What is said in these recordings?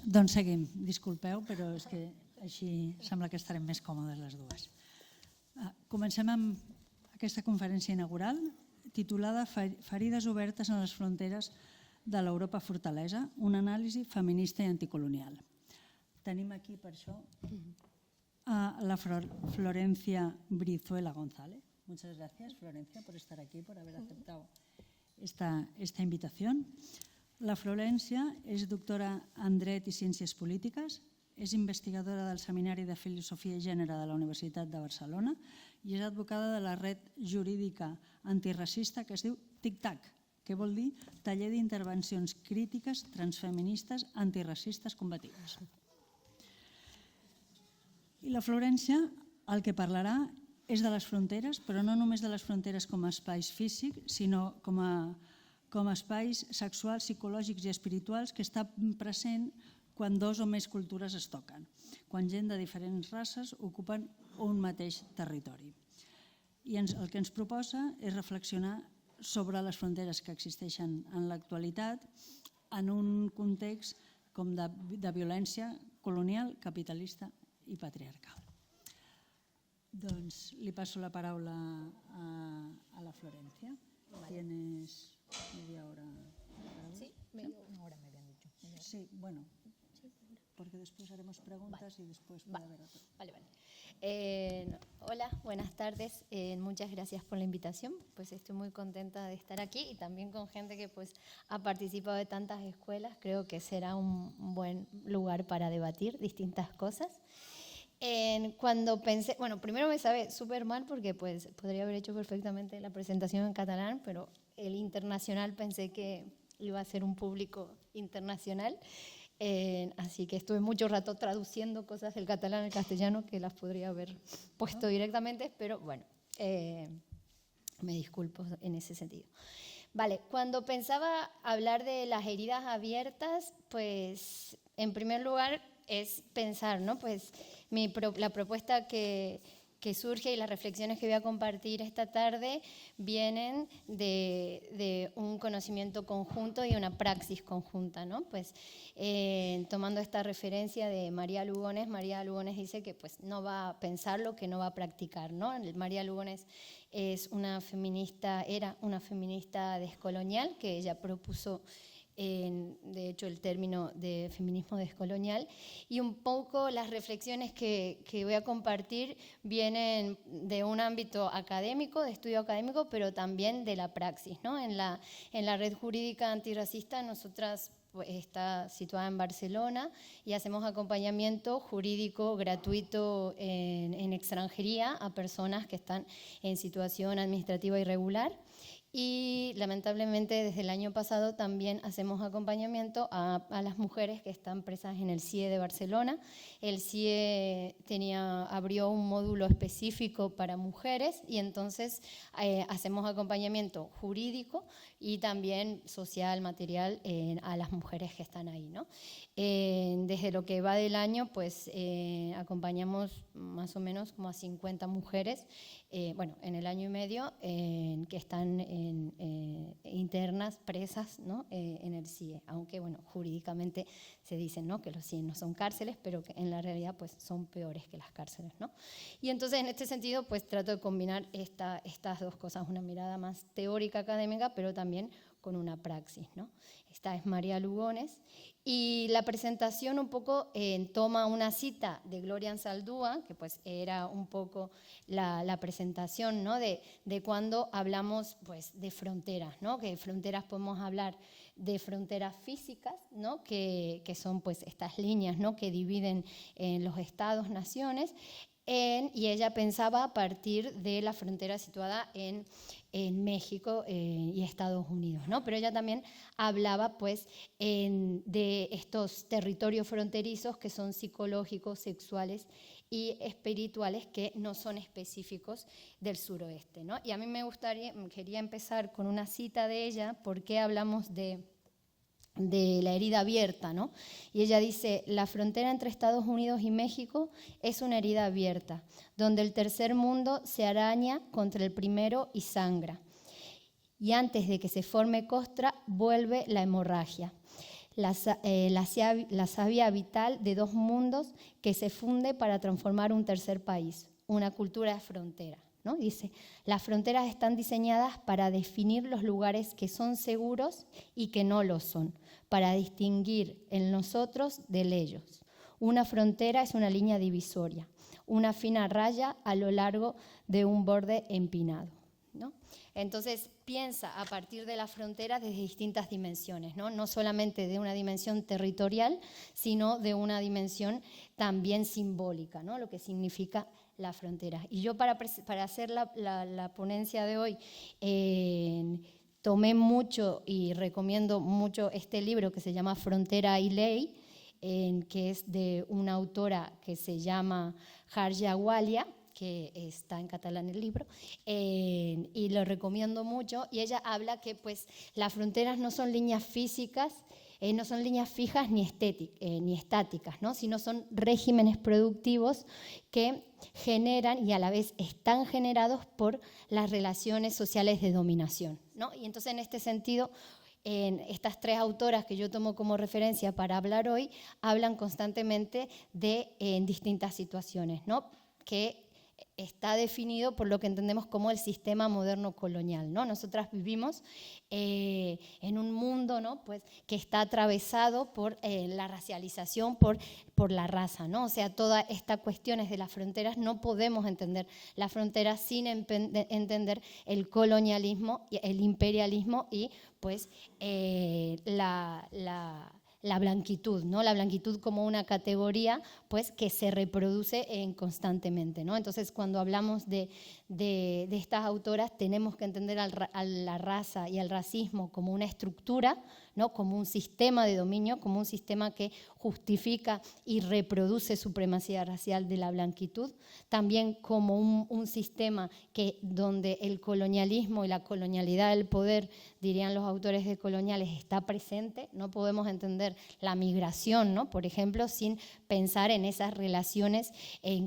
Doncs seguim. Disculpeu, però és que així sembla que estarem més còmodes les dues. Comencem amb aquesta conferència inaugural titulada Ferides obertes en les fronteres de l'Europa fortalesa, una anàlisi feminista i anticolonial. Tenim aquí per això a la Florencia Brizuela González. Muchas gracias, Florencia, por estar aquí, por haber aceptado esta invitación. La Florencia és doctora en Dret i Ciències Polítiques, és investigadora del Seminari de Filosofia i Gènere de la Universitat de Barcelona i és advocada de la red jurídica antiracista que es diu TIC-TAC, que vol dir Taller d'Intervencions Crítiques Transfeministes Antiracistes Combatives. I la Florència el que parlarà és de les fronteres, però no només de les fronteres com a espais físics, sinó com a espais sexuals, psicològics i espirituals que està present quan dos o més cultures es toquen, quan gent de diferents races ocupen un mateix territori. I el que ens proposa és reflexionar sobre les fronteres que existeixen en l'actualitat en un context com de violència colonial, capitalista i patriarcal. Doncs li passo la paraula a la Florencia. Tienes media hora. Sí, una hora me habían dicho. Sí, bueno, porque después haremos preguntas y después puede haber otro. Vale. Hola, buenas tardes. Muchas gracias por la invitación. Pues estoy muy contenta de estar aquí y también con gente que pues ha participado de tantas escuelas. Creo que será un buen lugar para debatir distintas cosas. Cuando pensé, bueno, primero me sabe súper mal porque pues podría haber hecho perfectamente la presentación en catalán, pero el internacional pensé que iba a ser un público internacional. Así que estuve mucho rato traduciendo cosas del catalán al castellano que las podría haber puesto directamente, pero bueno, me disculpo en ese sentido. Vale, cuando pensaba hablar de las heridas abiertas, pues en primer lugar es pensar, ¿no? Pues la propuesta que surge y las reflexiones que voy a compartir esta tarde vienen de un conocimiento conjunto y una praxis conjunta, ¿no? Pues tomando esta referencia de María Lugones dice que pues no va a pensar lo que no va a practicar, ¿no? María Lugones es era una feminista descolonial que ella propuso de hecho el término de feminismo descolonial, y un poco las reflexiones que voy a compartir vienen de un ámbito académico, de estudio académico, pero también de la praxis, ¿no? En la red jurídica antirracista nosotras pues, está situada en Barcelona y hacemos acompañamiento jurídico gratuito en extranjería a personas que están en situación administrativa irregular. Y lamentablemente desde el año pasado también hacemos acompañamiento a las mujeres que están presas en el CIE de Barcelona. El CIE abrió un módulo específico para mujeres y entonces hacemos acompañamiento jurídico y también social, material a las mujeres que están ahí, ¿no? Desde lo que va del año, pues acompañamos más o menos como a 50 mujeres, en el año y medio, que están internas, presas, ¿no? En el CIE, aunque bueno, jurídicamente se dice, ¿no? Que los CIE no son cárceles, pero que en la realidad pues, son peores que las cárceles, ¿no? Y entonces en este sentido pues trato de combinar estas dos cosas, una mirada más teórica académica, pero también con una praxis, ¿no? Esta es María Lugones y la presentación un poco toma una cita de Gloria Anzaldúa, que pues era un poco la presentación, ¿no? de cuando hablamos pues, de fronteras, ¿no? Que de fronteras podemos hablar de fronteras físicas, ¿no? Que son pues, estas líneas, ¿no? Que dividen los estados, naciones, y ella pensaba a partir de la frontera situada en México y Estados Unidos, ¿no? Pero ella también hablaba pues, de estos territorios fronterizos que son psicológicos, sexuales y espirituales que no son específicos del suroeste, ¿no? Y a mí quería empezar con una cita de ella, porque hablamos de la herida abierta, ¿no? Y ella dice, la frontera entre Estados Unidos y México es una herida abierta, donde el tercer mundo se araña contra el primero y sangra. Y antes de que se forme costra, vuelve la hemorragia. la savia vital de dos mundos que se funde para transformar un tercer país, una cultura de frontera, ¿no? Dice, las fronteras están diseñadas para definir los lugares que son seguros y que no lo son, para distinguir el nosotros del ellos. Una frontera es una línea divisoria, una fina raya a lo largo de un borde empinado, ¿no? Entonces piensa a partir de la frontera desde distintas dimensiones, ¿no? No solamente de una dimensión territorial, sino de una dimensión también simbólica, ¿no? Lo que significa la frontera. Y yo para hacer la ponencia de hoy tomé mucho y recomiendo mucho este libro que se llama Frontera y Ley, que es de una autora que se llama Harja Walia, que está en catalán el libro, y lo recomiendo mucho. Y ella habla que pues, las fronteras no son líneas físicas, no son líneas fijas ni estáticas, ¿no? Sino son regímenes productivos que generan y a la vez están generados por las relaciones sociales de dominación, ¿no? Y entonces en este sentido, estas tres autoras que yo tomo como referencia para hablar hoy hablan constantemente de distintas situaciones, ¿no? Que está definido por lo que entendemos como el sistema moderno colonial, ¿no? Nosotras vivimos en un mundo, ¿no? Pues, que está atravesado por la racialización, por la raza, ¿no? O sea, todas estas cuestiones de las fronteras, no podemos entender las fronteras sin entender el colonialismo, el imperialismo y pues la blanquitud, ¿no? La blanquitud como una categoría pues, que se reproduce constantemente, ¿no? Entonces, cuando hablamos de estas autoras, tenemos que entender a la raza y al racismo como una estructura, ¿no? Como un sistema de dominio, como un sistema que justifica y reproduce supremacía racial de la blanquitud, también como un sistema donde el colonialismo y la colonialidad del poder, dirían los autores de coloniales, está presente. No podemos entender la migración, ¿no? Por ejemplo, sin pensar en esas relaciones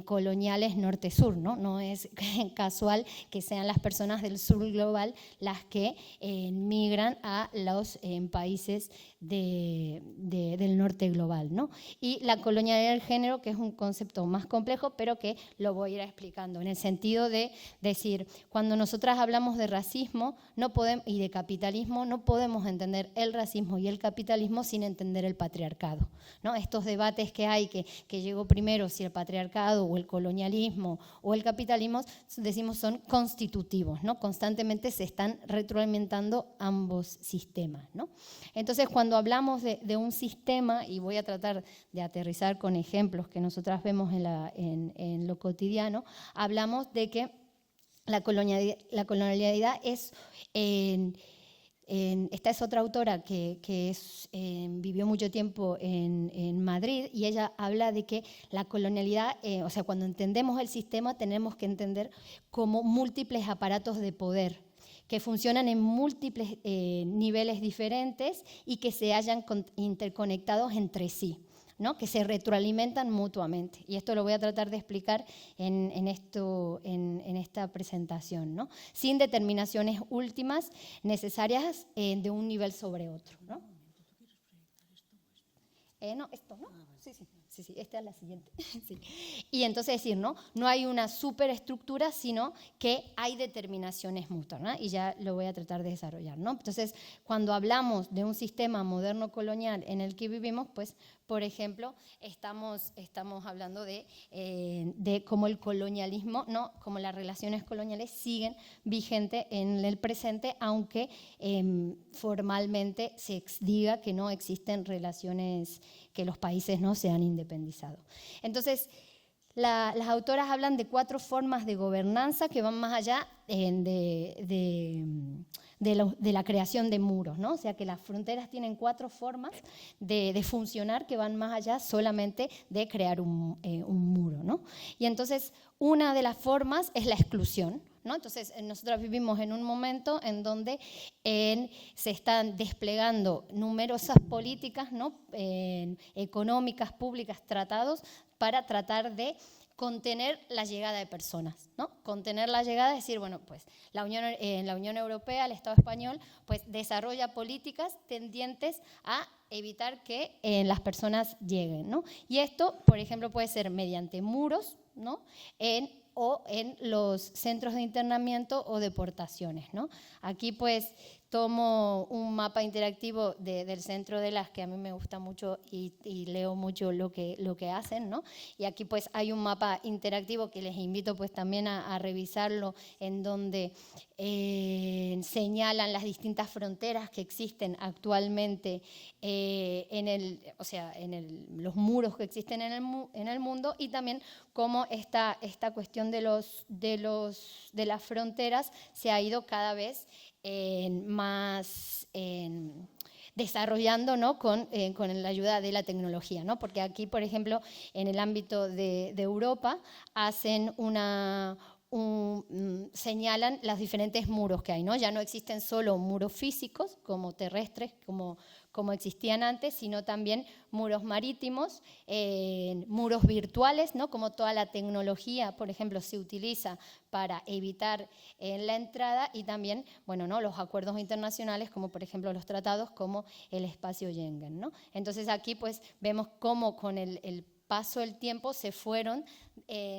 coloniales norte-sur, ¿no? No es casual que sean las personas del sur global las que migran a los países del norte global, ¿no? Y la colonialidad del género, que es un concepto más complejo, pero que lo voy a ir explicando, en el sentido de decir, cuando nosotras hablamos de racismo y de capitalismo, no podemos entender el racismo y el capitalismo sin entender el patriarcado, ¿no? Estos debates que hay, que llegó primero si el patriarcado o el colonialismo o el capitalismo, decimos son constitutivos, ¿no? Constantemente se están retroalimentando ambos sistemas, ¿no? Entonces, cuando hablamos de un sistema, y voy a tratar de aterrizar con ejemplos que nosotras vemos en lo cotidiano, hablamos de que la colonialidad es... esta es otra autora que vivió mucho tiempo en Madrid, y ella habla de que la colonialidad, o sea, cuando entendemos el sistema, tenemos que entender como múltiples aparatos de poder que funcionan en múltiples niveles diferentes y que se hayan interconectados entre sí, ¿no? Que se retroalimentan mutuamente. Y esto lo voy a tratar de explicar en esta presentación, ¿no? Sin determinaciones últimas necesarias de un nivel sobre otro, ¿no? No, esto, ¿no? Sí, esta es la siguiente. Sí. Y entonces decir, ¿no? No hay una superestructura, sino que hay determinaciones mutuas, ¿no? Y ya lo voy a tratar de desarrollar, ¿no? Entonces, cuando hablamos de un sistema moderno colonial en el que vivimos, pues, por ejemplo, estamos hablando de cómo el colonialismo, ¿no? Cómo las relaciones coloniales siguen vigentes en el presente, aunque formalmente se diga que no existen relaciones, que los países no se han independizado. Entonces, las autoras hablan de 4 formas de gobernanza que van más allá de la creación de muros, ¿no? O sea que las fronteras tienen 4 formas de funcionar que van más allá solamente de crear un muro, ¿no? Y entonces una de las formas es la exclusión, ¿no? Entonces nosotros vivimos en un momento en donde se están desplegando numerosas políticas, ¿no? Económicas, públicas, tratados para tratar de contener la llegada de personas, ¿no? Contener la llegada, es decir, bueno, pues la Unión Europea, el Estado español, pues desarrolla políticas tendientes a evitar que las personas lleguen, ¿no? Y esto, por ejemplo, puede ser mediante muros, ¿no? O en los centros de internamiento o deportaciones, ¿no? Aquí pues tomo un mapa interactivo del centro de las que a mí me gusta mucho y leo mucho lo que hacen, ¿no? Y aquí pues hay un mapa interactivo que les invito pues también a revisarlo, en donde señalan las distintas fronteras que existen actualmente los muros que existen en el mundo, y también cómo esta cuestión de las fronteras se ha ido cada vez más desarrollando, ¿no? con la ayuda de la tecnología, ¿no? Porque aquí, por ejemplo, en el ámbito de Europa hacen señalan los diferentes muros que hay, ¿no? Ya no existen solo muros físicos como terrestres, como existían antes, sino también muros marítimos, muros virtuales, ¿no? Como toda la tecnología, por ejemplo, se utiliza para evitar la entrada, y también, bueno, ¿no? Los acuerdos internacionales, como por ejemplo los tratados, como el espacio Schengen, ¿no? Entonces aquí pues vemos cómo con el paso del tiempo se fueron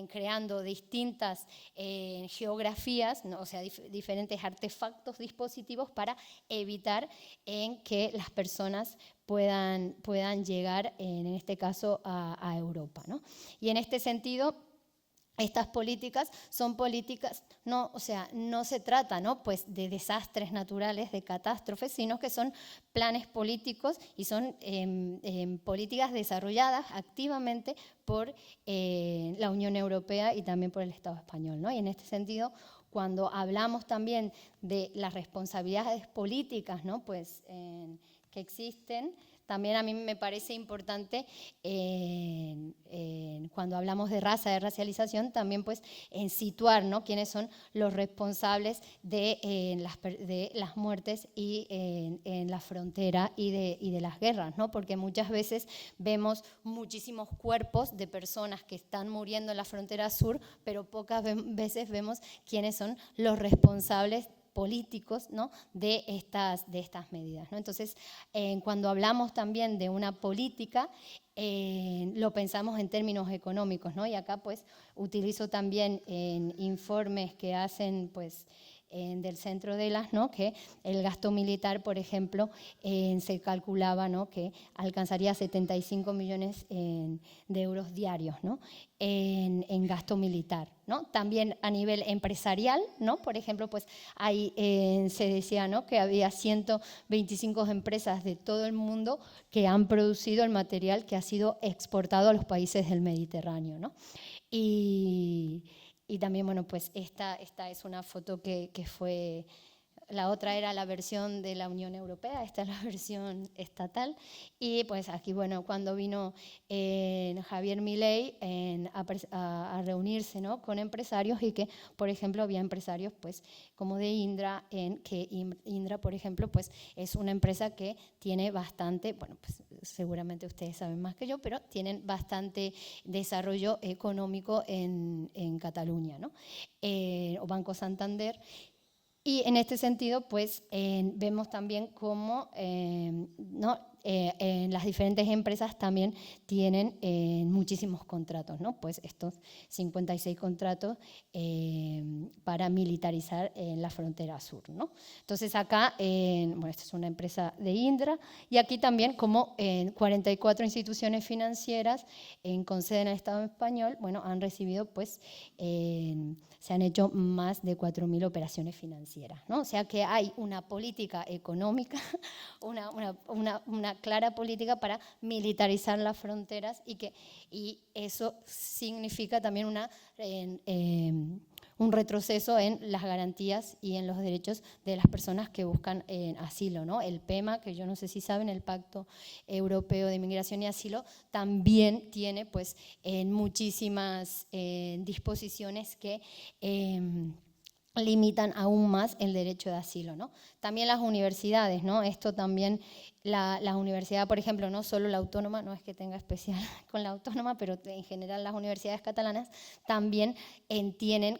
creando distintas geografías, ¿no? O sea, diferentes artefactos, dispositivos para evitar que las personas puedan llegar, en este caso, a Europa, ¿no? Y en este sentido, estas políticas son políticas, no se trata, ¿no? Pues de desastres naturales, de catástrofes, sino que son planes políticos y son políticas desarrolladas activamente por la Unión Europea y también por el Estado español, ¿no? Y en este sentido, cuando hablamos también de las responsabilidades políticas, ¿no? Pues, que existen, también a mí me parece importante, cuando hablamos de raza, de racialización, también pues en situar, ¿no? Quiénes son los responsables de las muertes y en la frontera y de las guerras, ¿no? Porque muchas veces vemos muchísimos cuerpos de personas que están muriendo en la frontera sur, pero pocas veces vemos quiénes son los responsables políticos, ¿no? de estas medidas, ¿no? Entonces, cuando hablamos también de una política, lo pensamos en términos económicos, ¿no? Y acá pues utilizo también informes que hacen pues del Centro de las, ¿no? Que el gasto militar, por ejemplo, se calculaba, ¿no? Que alcanzaría 75 millones de euros diarios, ¿no? en gasto militar, ¿no? También a nivel empresarial, ¿no? Por ejemplo, pues ahí se decía, ¿no? Que había 125 empresas de todo el mundo que han producido el material que ha sido exportado a los países del Mediterráneo, ¿no? Y también, bueno, pues esta es una foto que fue, la otra era la versión de la Unión Europea, esta es la versión estatal. Y pues aquí, bueno, cuando vino Javier Milei a reunirse, ¿no? con empresarios, y que, por ejemplo, había empresarios pues como de Indra, que Indra, por ejemplo, pues es una empresa que tiene bastante, bueno, pues seguramente ustedes saben más que yo, pero tienen bastante desarrollo económico en Cataluña, ¿no? O Banco Santander. Y en este sentido, pues vemos también cómo las diferentes empresas también tienen muchísimos contratos, ¿no? Pues estos 56 contratos para militarizar en la frontera sur, ¿no? Entonces acá, bueno, esta es una empresa de Indra, y aquí también como 44 instituciones financieras con sede en el Estado español, bueno, han recibido, pues, se han hecho más de 4.000 operaciones financieras, ¿no? O sea que hay una política económica, una clara política para militarizar las fronteras, y eso significa también un retroceso en las garantías y en los derechos de las personas que buscan asilo, ¿no? El PEMA, que yo no sé si saben, el Pacto Europeo de Migración y Asilo, también tiene pues muchísimas disposiciones que limitan aún más el derecho de asilo, ¿no? También las universidades, ¿no? Esto también, la universidad, por ejemplo, no solo la autónoma, no es que tenga especial con la autónoma, pero en general las universidades catalanas también tienen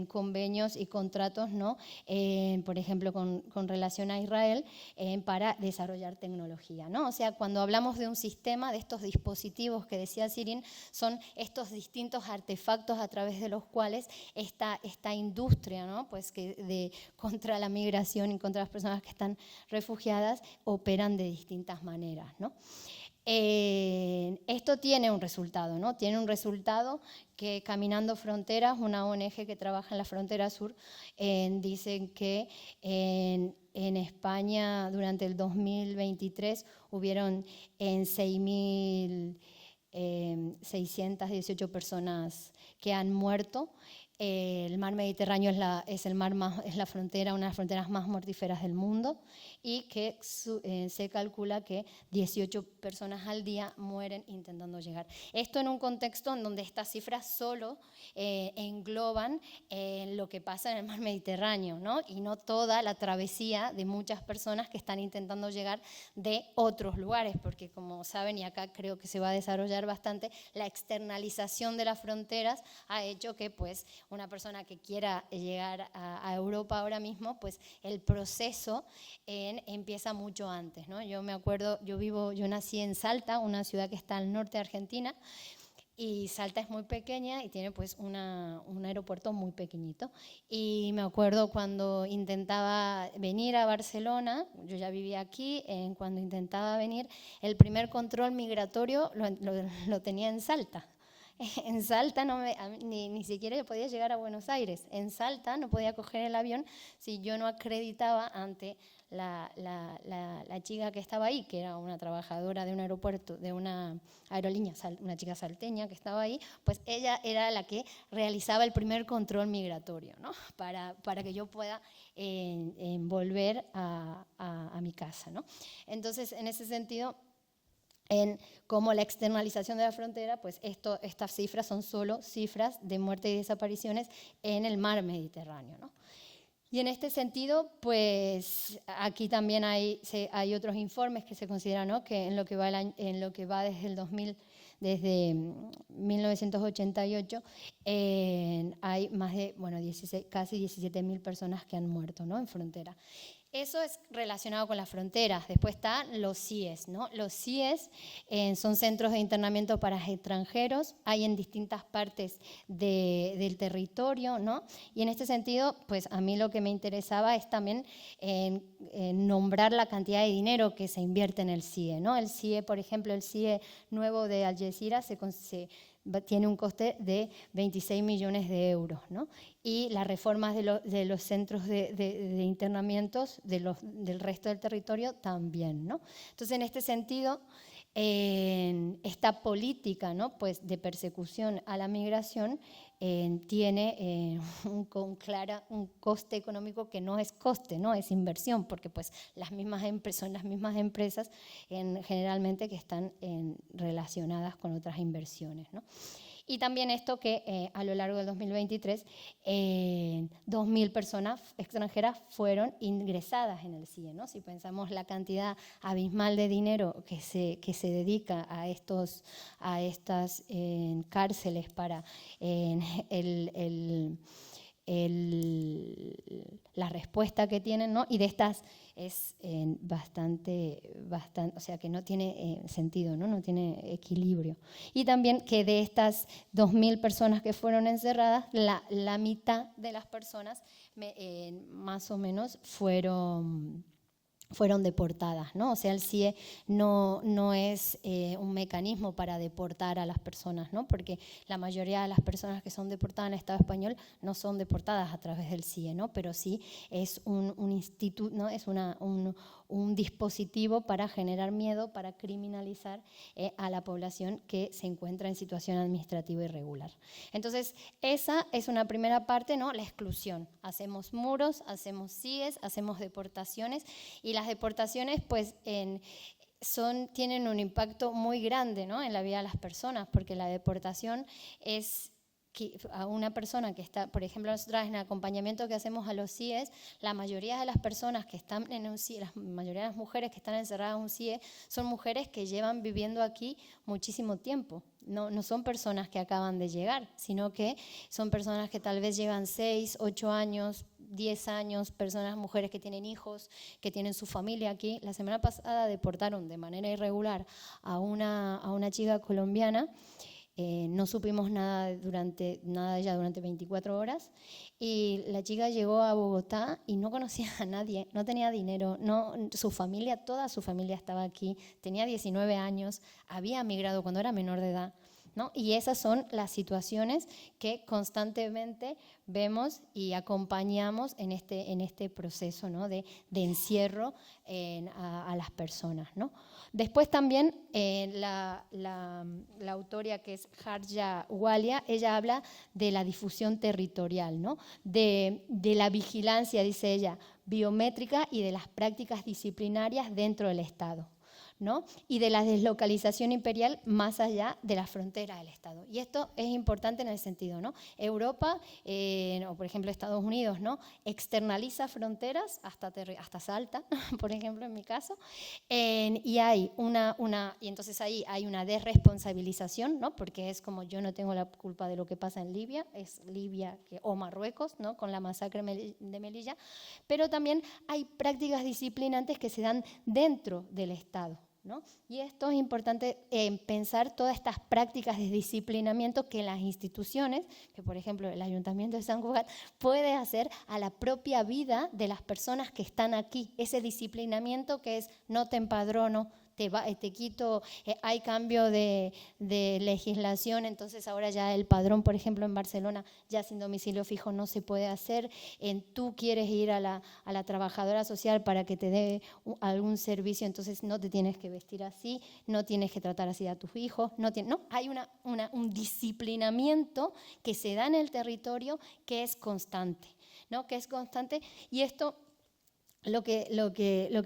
convenios y contratos, ¿no? Por ejemplo, con relación a Israel, para desarrollar tecnología, ¿no? O sea, cuando hablamos de un sistema, de estos dispositivos que decía Sirin, son estos distintos artefactos a través de los cuales esta industria, ¿no? Pues contra la migración y contra las personas que están refugiadas operan de distintas maneras, ¿no? Esto tiene un resultado, ¿no? Tiene un resultado que Caminando Fronteras, una ONG que trabaja en la frontera sur, dicen que en España durante el 2023 hubieron 6.618 personas que han muerto. El mar Mediterráneo es una de las fronteras más mortíferas del mundo, y que se calcula que 18 personas al día mueren intentando llegar. Esto en un contexto en donde estas cifras solo engloban lo que pasa en el mar Mediterráneo, ¿no? Y no toda la travesía de muchas personas que están intentando llegar de otros lugares, porque como saben, y acá creo que se va a desarrollar bastante, la externalización de las fronteras ha hecho que pues una persona que quiera llegar a Europa ahora mismo, pues el proceso empieza mucho antes, ¿no? Yo me acuerdo, yo nací en Salta, una ciudad que está al norte de Argentina, y Salta es muy pequeña y tiene pues un aeropuerto muy pequeñito. Y me acuerdo cuando intentaba venir a Barcelona, yo ya vivía aquí, cuando intentaba venir, el primer control migratorio lo tenía en Salta. En Salta ni siquiera podía llegar a Buenos Aires. En Salta no podía coger el avión si yo no acreditaba ante la chica que estaba ahí, que era una trabajadora de un aeropuerto, de una aerolínea, una chica salteña que estaba ahí, pues ella era la que realizaba el primer control migratorio, ¿no? para que yo pueda volver a mi casa, ¿no? Entonces, en ese sentido, como la externalización de la frontera, pues estas cifras son solo cifras de muerte y desapariciones en el mar Mediterráneo, ¿no? Y en este sentido, pues aquí también hay otros informes que se consideran, ¿no? Que en lo que va desde 1988 hay más de casi 17.000 personas que han muerto, ¿no? En frontera. Eso es relacionado con las fronteras. Después están los CIES, ¿no? Los CIES son centros de internamiento para extranjeros, hay en distintas partes del territorio, ¿no? Y en este sentido, pues a mí lo que me interesaba es también nombrar la cantidad de dinero que se invierte en el CIE, ¿no? El CIE, por ejemplo, el CIE nuevo de Algeciras tiene un coste de 26 millones de euros, ¿no? Y las reformas de los centros de internamientos del resto del territorio también, ¿no? Entonces, en este sentido, esta política, ¿no? Pues de persecución a la migración tiene un coste económico que no es coste, ¿no? Es inversión, porque pues son las mismas empresas generalmente que están relacionadas con otras inversiones, ¿no? Y también esto que a lo largo del 2023 2.000 personas extranjeras fueron ingresadas en el CIE, ¿no? Si pensamos la cantidad abismal de dinero que se dedica a estas cárceles para la respuesta que tienen, ¿no? Y de estas es bastante, o sea que no tiene sentido, ¿no? No tiene equilibrio. Y también que de estas 2.000 personas que fueron encerradas, la mitad de las personas más o menos fueron deportadas, ¿no? O sea, el CIE no es un mecanismo para deportar a las personas, ¿no? Porque la mayoría de las personas que son deportadas en el Estado español no son deportadas a través del CIE, ¿no? Pero sí es un instituto, ¿no? Es un dispositivo para generar miedo, para criminalizar a la población que se encuentra en situación administrativa irregular. Entonces, esa es una primera parte, ¿no? La exclusión. Hacemos muros, hacemos CIEs, hacemos deportaciones, y las deportaciones pues tienen un impacto muy grande, ¿no? En la vida de las personas, porque la deportación es a una persona que está, por ejemplo, nosotras en el acompañamiento que hacemos a los CIEs, la mayoría de las personas que están en un CIE, la mayoría de las mujeres que están encerradas en un CIE, son mujeres que llevan viviendo aquí muchísimo tiempo. No son personas que acaban de llegar, sino que son personas que tal vez llevan 6, 8 años, 10 años, mujeres que tienen hijos, que tienen su familia aquí. La semana pasada deportaron de manera irregular a una chica colombiana. No supimos nada de ella durante 24 horas y la chica llegó a Bogotá y no conocía a nadie, no tenía dinero, toda su familia estaba aquí, tenía 19 años, había migrado cuando era menor de edad, ¿no? Y esas son las situaciones que constantemente vemos y acompañamos en este proceso, ¿no? de encierro a las personas, ¿no? Después también la autora, que es Harja Walia, ella habla de la difusión territorial, ¿no? de la vigilancia, dice ella, biométrica y de las prácticas disciplinarias dentro del Estado, ¿no? Y de la deslocalización imperial más allá de las fronteras del Estado. Y esto es importante en el sentido, ¿no? Europa, o por ejemplo Estados Unidos, ¿no? Externaliza fronteras hasta Salta, por ejemplo en mi caso, y hay y entonces ahí hay una desresponsabilización, ¿no? Porque es como yo no tengo la culpa de lo que pasa en Libia, es Libia o Marruecos, ¿no? Con la masacre de Melilla, pero también hay prácticas disciplinantes que se dan dentro del Estado, ¿no? Y esto es importante pensar todas estas prácticas de disciplinamiento que las instituciones, que por ejemplo el Ayuntamiento de San Cugat, puede hacer a la propia vida de las personas que están aquí. Ese disciplinamiento que es no te empadrono, te quito, hay cambio de legislación, entonces ahora ya el padrón, por ejemplo, en Barcelona, ya sin domicilio fijo no se puede hacer. Tú quieres ir a la trabajadora social para que te dé algún servicio, entonces no te tienes que vestir así, no tienes que tratar así a tus hijos, hay un disciplinamiento que se da en el territorio que es constante, ¿no? Que es constante, y esto lo que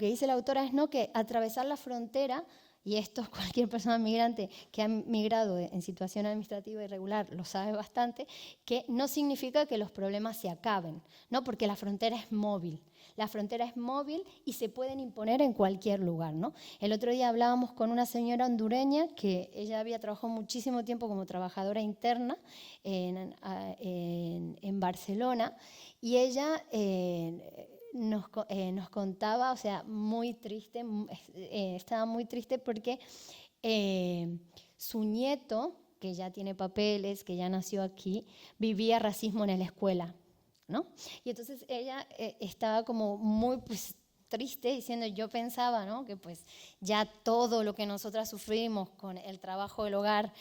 dice la autora es, ¿no?, que atravesar la frontera, y esto cualquier persona migrante que ha migrado en situación administrativa irregular lo sabe bastante, que no significa que los problemas se acaben, ¿no? Porque la frontera es móvil. La frontera es móvil y se pueden imponer en cualquier lugar, ¿no? El otro día hablábamos con una señora hondureña que ella había trabajado muchísimo tiempo como trabajadora interna en Barcelona, y ella nos contaba, o sea, muy triste, estaba muy triste porque su nieto, que ya tiene papeles, que ya nació aquí, vivía racismo en la escuela, ¿no? Y entonces ella estaba como muy triste, diciendo, yo pensaba, ¿no?, que pues ya todo lo que nosotras sufrimos con el trabajo del hogar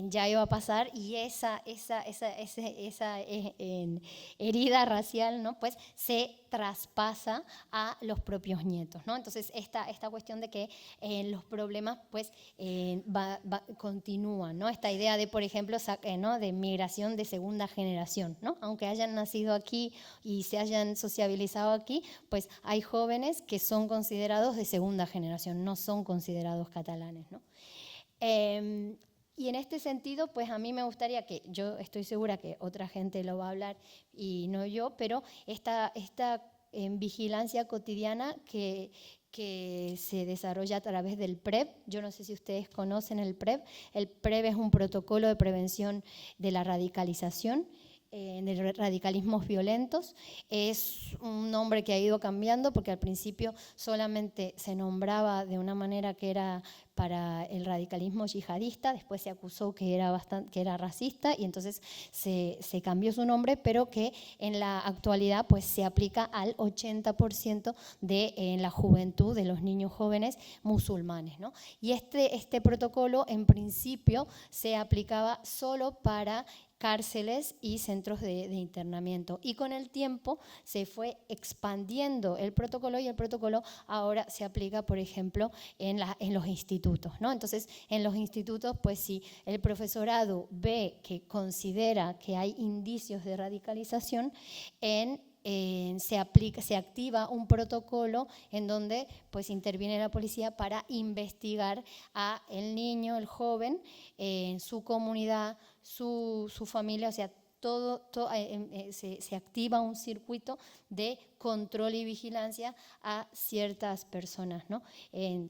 ya iba a pasar, y esa herida racial, ¿no?, pues se traspasa a los propios nietos, ¿no? Entonces esta cuestión de que los problemas pues continúan, ¿no? Esta idea de, por ejemplo, ¿no?, de migración de segunda generación, ¿no? Aunque hayan nacido aquí y se hayan sociabilizado aquí, pues hay jóvenes que son considerados de segunda generación, no son considerados catalanes, ¿no? Y en este sentido, pues a mí me gustaría, que yo estoy segura que otra gente lo va a hablar y no yo, pero esta vigilancia cotidiana que se desarrolla a través del PREV. Yo no sé si ustedes conocen el PREV. El PREV es un protocolo de prevención de la radicalización, de radicalismos violentos. Es un nombre que ha ido cambiando, porque al principio solamente se nombraba de una manera que era para el radicalismo yihadista, después se acusó que era racista, y entonces se cambió su nombre, pero que en la actualidad pues se aplica al 80% de la juventud, de los niños jóvenes musulmanes, ¿no? Y este protocolo en principio se aplicaba solo para cárceles y centros de internamiento, y con el tiempo se fue expandiendo el protocolo, y el protocolo ahora se aplica, por ejemplo, en los institutos, ¿no? Entonces, en los institutos, pues si el profesorado ve que considera que hay indicios de radicalización, se activa un protocolo en donde pues interviene la policía para investigar a el niño, el joven, su comunidad, su familia, o sea, se activa un circuito de control y vigilancia a ciertas personas, ¿no?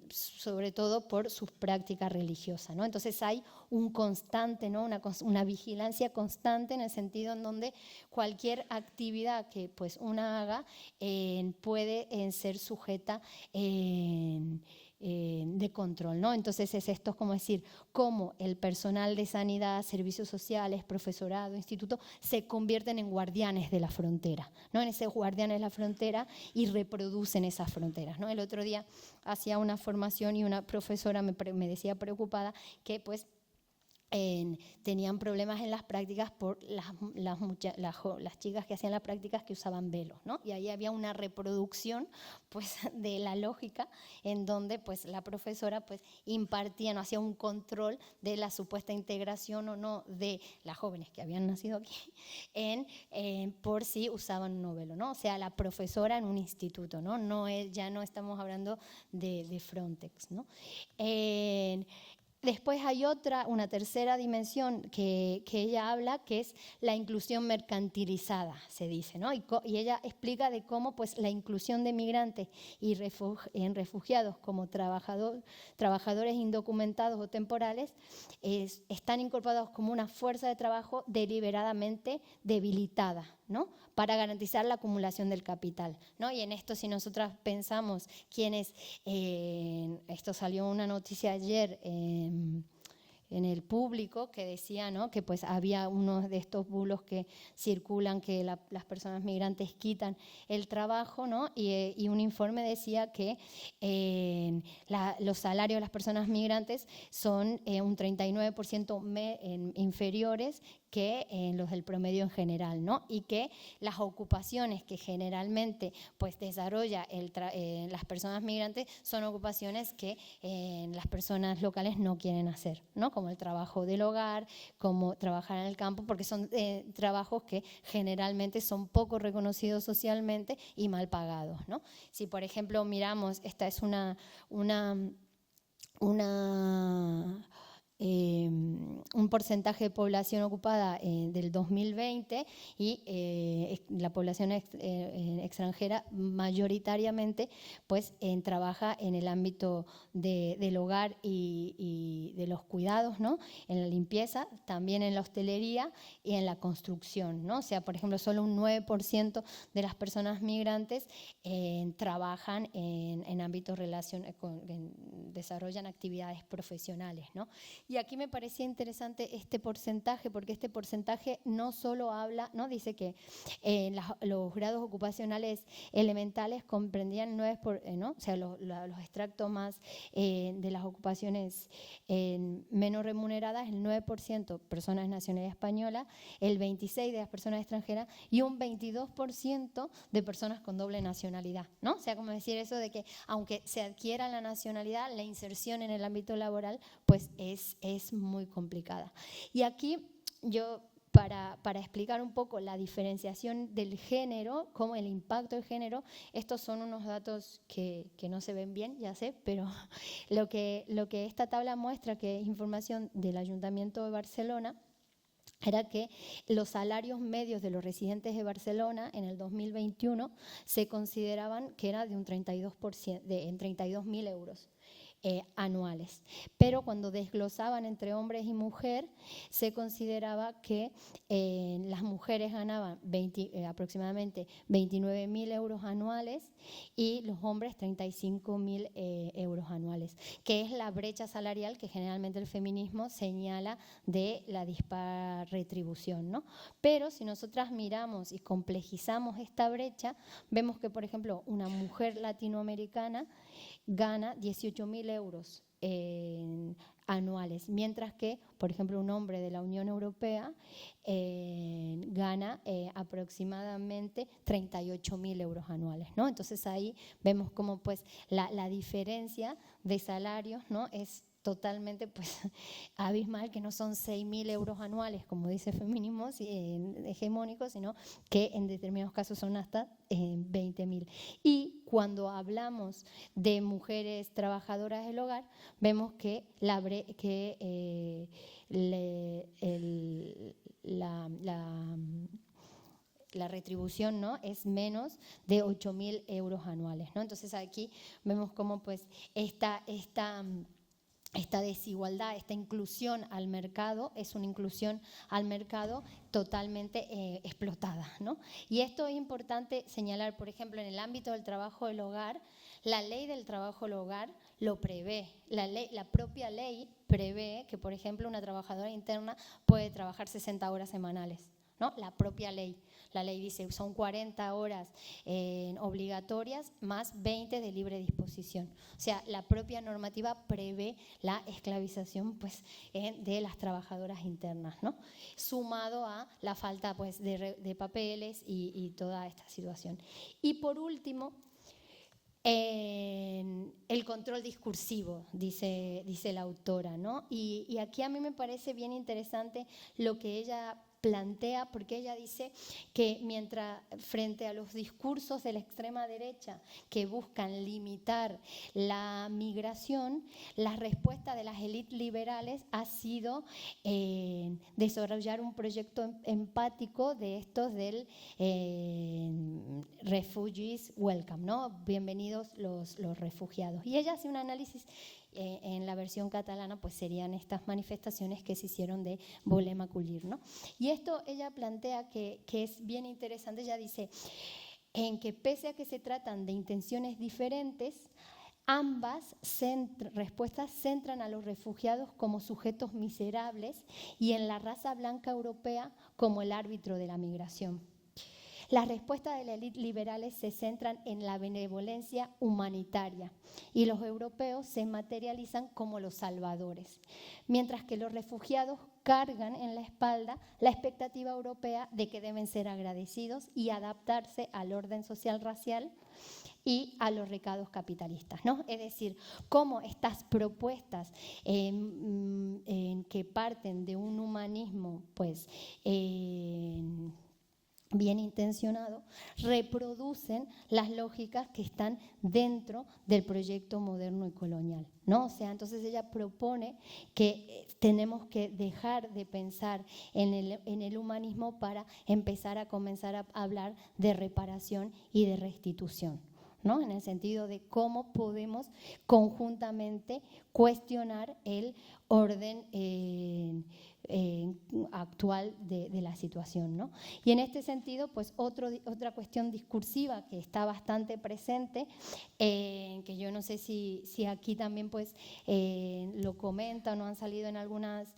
Sobre todo por sus prácticas religiosas, ¿no? Entonces hay un constante, ¿no? una vigilancia constante en el sentido en donde cualquier actividad que pues una haga puede ser sujeta de control, ¿no? Entonces esto es como decir, cómo el personal de sanidad, servicios sociales, profesorado, instituto, se convierten en guardianes de la frontera, ¿no? En esos guardianes de la frontera y reproducen esas fronteras, ¿no? El otro día hacía una formación y una profesora me decía preocupada que pues tenían problemas en las prácticas por las chicas que hacían las prácticas que usaban velos, ¿no? Y ahí había una reproducción pues, de la lógica en donde pues, la profesora pues, impartía, no hacía un control de la supuesta integración o no de las jóvenes que habían nacido aquí por si usaban un no velo, ¿no? O sea, la profesora en un instituto, ¿no? Ya no estamos hablando de Frontex, ¿no? Después hay una tercera dimensión que ella habla, que es la inclusión mercantilizada, se dice, ¿no? Y ella explica de cómo pues, la inclusión de migrantes y refugiados como trabajadores indocumentados o temporales están incorporados como una fuerza de trabajo deliberadamente debilitada, ¿no? Para garantizar la acumulación del capital, ¿no? Y en esto, si nosotras pensamos quiénes, esto salió una noticia ayer en el Público que decía, ¿no? Que pues había uno de estos bulos que circulan que las personas migrantes quitan el trabajo, ¿no? Y un informe decía que los salarios de las personas migrantes son un 39% inferiores que los del promedio en general, ¿no? Y que las ocupaciones que generalmente pues, desarrolla las personas migrantes son ocupaciones que las personas locales no quieren hacer, ¿no? Como el trabajo del hogar, como trabajar en el campo, porque son trabajos que generalmente son poco reconocidos socialmente y mal pagados, ¿no? Si, por ejemplo, miramos, esta es un porcentaje de población ocupada del 2020 y la población extranjera mayoritariamente pues, trabaja en el ámbito del hogar y de los cuidados, ¿no? En la limpieza, también en la hostelería y en la construcción, ¿no? O sea, por ejemplo, solo un 9% de las personas migrantes trabajan en ámbitos desarrollan actividades profesionales, ¿no? Y aquí me parecía interesante este porcentaje, porque este porcentaje no solo habla, ¿no? Dice que los grados ocupacionales elementales comprendían 9%, ¿no? O sea, los extractos más de las ocupaciones menos remuneradas, el 9% personas de nacionalidad española, el 26% de las personas extranjeras y un 22% de personas con doble nacionalidad, ¿no? O sea, como decir eso de que aunque se adquiera la nacionalidad, la inserción en el ámbito laboral pues es muy complicada. Y aquí yo, para explicar un poco la diferenciación del género, como el impacto del género, estos son unos datos que no se ven bien, ya sé, pero lo que esta tabla muestra, que es información del Ayuntamiento de Barcelona, era que los salarios medios de los residentes de Barcelona en el 2021 se consideraban que era de un 32%, en 32.000 euros. Anuales. Pero cuando desglosaban entre hombres y mujer, se consideraba que las mujeres ganaban aproximadamente 29.000 euros anuales y los hombres 35.000 euros anuales, que es la brecha salarial que generalmente el feminismo señala de la dispar retribución, ¿no? Pero si nosotras miramos y complejizamos esta brecha, vemos que, por ejemplo, una mujer latinoamericana gana 18.000 euros anuales, mientras que, por ejemplo, un hombre de la Unión Europea gana aproximadamente 38.000 euros anuales, ¿no? Entonces ahí vemos cómo pues, la diferencia de salarios, ¿no? es totalmente pues, abismal, que no son 6.000 euros anuales, como dice Feminismos, hegemónicos, sino que en determinados casos son hasta 20.000. Y cuando hablamos de mujeres trabajadoras del hogar, vemos que la retribución, ¿no?, es menos de 8.000 euros anuales, ¿no? Entonces aquí vemos cómo pues esta desigualdad, esta inclusión al mercado, es una inclusión al mercado totalmente explotada, ¿no? Y esto es importante señalar, por ejemplo, en el ámbito del trabajo del hogar, la ley del trabajo del hogar lo prevé. La propia ley prevé que, por ejemplo, una trabajadora interna puede trabajar 60 horas semanales, ¿no? La propia ley. La ley dice son 40 horas obligatorias más 20 de libre disposición. O sea, la propia normativa prevé la esclavización pues, de las trabajadoras internas, ¿no? Sumado a la falta pues, de papeles y toda esta situación. Y por último, el control discursivo, dice la autora, ¿no? Y aquí a mí me parece bien interesante lo que ella plantea, porque ella dice que mientras frente a los discursos de la extrema derecha que buscan limitar la migración, la respuesta de las élites liberales ha sido desarrollar un proyecto empático de estos del Refugees Welcome, ¿no? Bienvenidos los refugiados. Y ella hace un análisis en la versión catalana, pues serían estas manifestaciones que se hicieron de Volem acollir, ¿no? Y esto ella plantea que es bien interesante. Ella dice en que pese a que se tratan de intenciones diferentes, ambas respuestas centran a los refugiados como sujetos miserables y en la raza blanca europea como el árbitro de la migración. Las respuestas de las élites liberales se centran en la benevolencia humanitaria y los europeos se materializan como los salvadores, mientras que los refugiados cargan en la espalda la expectativa europea de que deben ser agradecidos y adaptarse al orden social racial y a los recados capitalistas, ¿no? Es decir, cómo estas propuestas que parten de un humanismo pues, bien intencionado, reproducen las lógicas que están dentro del proyecto moderno y colonial, ¿no? O sea, entonces ella propone que tenemos que dejar de pensar en el humanismo para empezar a comenzar a hablar de reparación y de restitución, ¿no? En el sentido de cómo podemos conjuntamente cuestionar el orden actual de la situación, ¿no? Y en este sentido, pues otra cuestión discursiva que está bastante presente, que yo no sé si aquí también pues lo comentan o han salido en algunas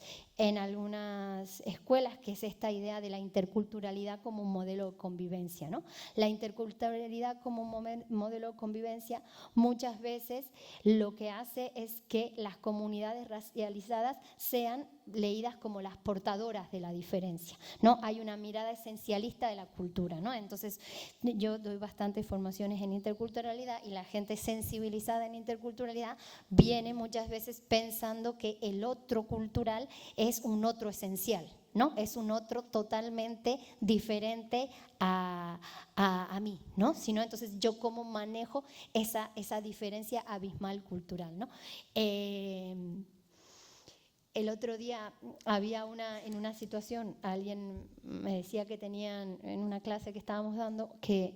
escuelas, que es esta idea de la interculturalidad como un modelo de convivencia, ¿no? La interculturalidad como un modelo de convivencia muchas veces lo que hace es que las comunidades racializadas sean leídas como las portadoras de la diferencia, ¿no? Hay una mirada esencialista de la cultura, ¿no? Entonces, yo doy bastantes formaciones en interculturalidad y la gente sensibilizada en interculturalidad viene muchas veces pensando que el otro cultural es un otro esencial, ¿no? Es un otro totalmente diferente a mí, ¿no? Sino entonces yo cómo manejo esa diferencia abismal cultural, ¿no? El otro día había en una situación, alguien me decía que tenían en una clase que estábamos dando que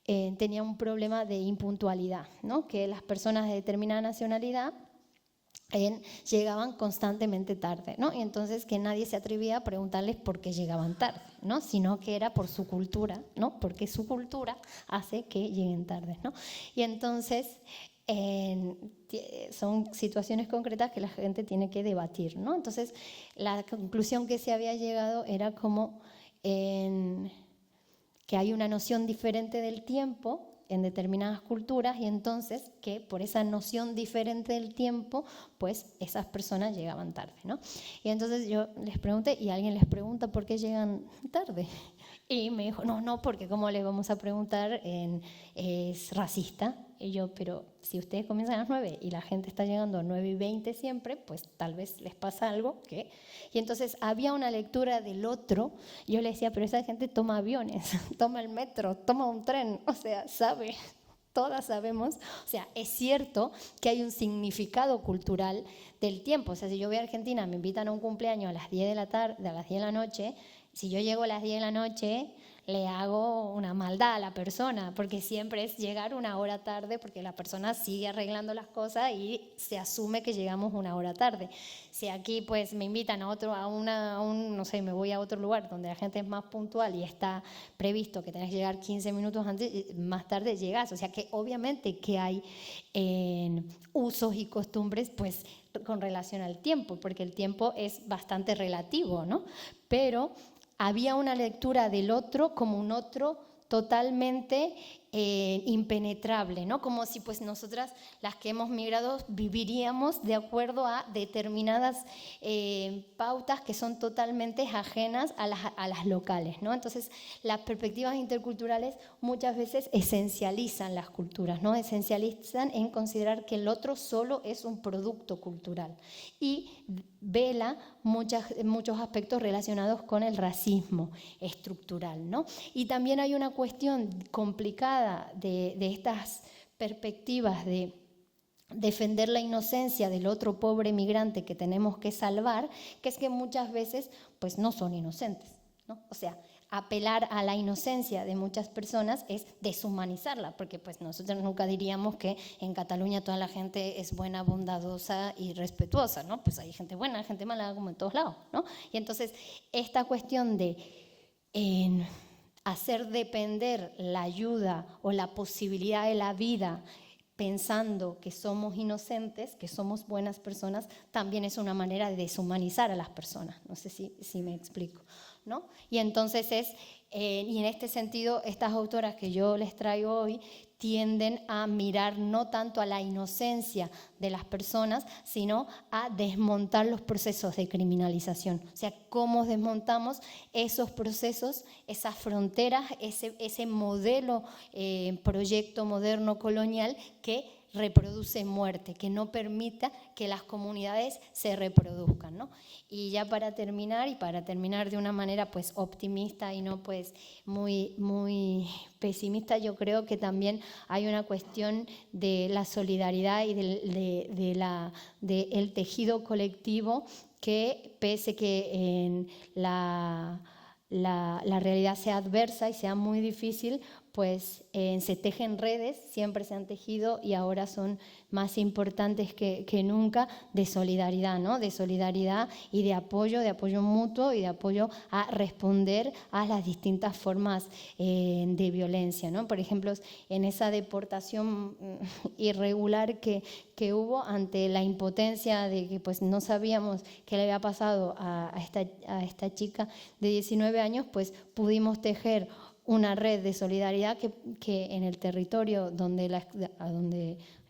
tenía un problema de impuntualidad, ¿no? Que las personas de determinada nacionalidad llegaban constantemente tarde, ¿no? Y entonces que nadie se atrevía a preguntarles por qué llegaban tarde, ¿no? Sino que era por su cultura, ¿no? Porque su cultura hace que lleguen tarde, ¿no? Y entonces son situaciones concretas que la gente tiene que debatir, ¿no? Entonces la conclusión que se había llegado era como que hay una noción diferente del tiempo en determinadas culturas y entonces que por esa noción diferente del tiempo, pues esas personas llegaban tarde, ¿no? Y entonces yo les pregunté y alguien les pregunta por qué llegan tarde. Y me dijo, no, porque ¿cómo le vamos a preguntar? Es racista. Y yo, pero si ustedes comienzan a las 9 y la gente está llegando a 9:20 siempre, pues tal vez les pasa algo que... Y entonces había una lectura del otro, y yo le decía, pero esa gente toma aviones, toma el metro, toma un tren, o sea, sabe, todas sabemos, o sea, es cierto que hay un significado cultural del tiempo. O sea, si yo voy a Argentina, me invitan a un cumpleaños a las 10 de la tarde, a las 10 de la noche, si yo llego a las 10 de la noche, le hago una maldad a la persona, porque siempre es llegar una hora tarde, porque la persona sigue arreglando las cosas y se asume que llegamos una hora tarde. Si aquí pues me invitan no sé, me voy a otro lugar donde la gente es más puntual y está previsto que tenés que llegar 15 minutos antes, más tarde llegas. O sea que obviamente que hay usos y costumbres pues con relación al tiempo, porque el tiempo es bastante relativo, ¿no? Pero había una lectura del otro como un otro totalmente impenetrable, ¿no? Como si pues nosotras, las que hemos migrado, viviríamos de acuerdo a determinadas pautas que son totalmente ajenas a las locales, ¿no? Entonces, las perspectivas interculturales muchas veces esencializan las culturas, ¿no? Esencializan en considerar que el otro solo es un producto cultural y vela muchos aspectos relacionados con el racismo estructural, ¿no? Y también hay una cuestión complicada de estas perspectivas de defender la inocencia del otro pobre migrante que tenemos que salvar, que es que muchas veces pues no son inocentes, ¿no? O sea, apelar a la inocencia de muchas personas es deshumanizarla, porque pues nosotros nunca diríamos que en Cataluña toda la gente es buena, bondadosa y respetuosa, ¿no? Pues hay gente buena, gente mala, como en todos lados, ¿no? Y entonces esta cuestión de hacer depender la ayuda o la posibilidad de la vida pensando que somos inocentes, que somos buenas personas, también es una manera de deshumanizar a las personas. No sé si me explico, ¿no? Y entonces y en este sentido, estas autoras que yo les traigo hoy tienden a mirar no tanto a la inocencia de las personas, sino a desmontar los procesos de criminalización. O sea, cómo desmontamos esos procesos, esas fronteras, ese modelo, proyecto moderno colonial que reproduce muerte, que no permita que las comunidades se reproduzcan, ¿no? Y ya para terminar de una manera pues optimista y no pues muy pesimista, yo creo que también hay una cuestión de la solidaridad y del tejido colectivo que pese que la realidad sea adversa y sea muy difícil, pues se tejen redes, siempre se han tejido y ahora son más importantes que nunca, de solidaridad, ¿no? De solidaridad y de apoyo mutuo y de apoyo a responder a las distintas formas de violencia, ¿no? Por ejemplo, en esa deportación irregular que hubo ante la impotencia de que pues no sabíamos qué le había pasado a esta chica de 19 años, pues pudimos tejer una red de solidaridad que en el territorio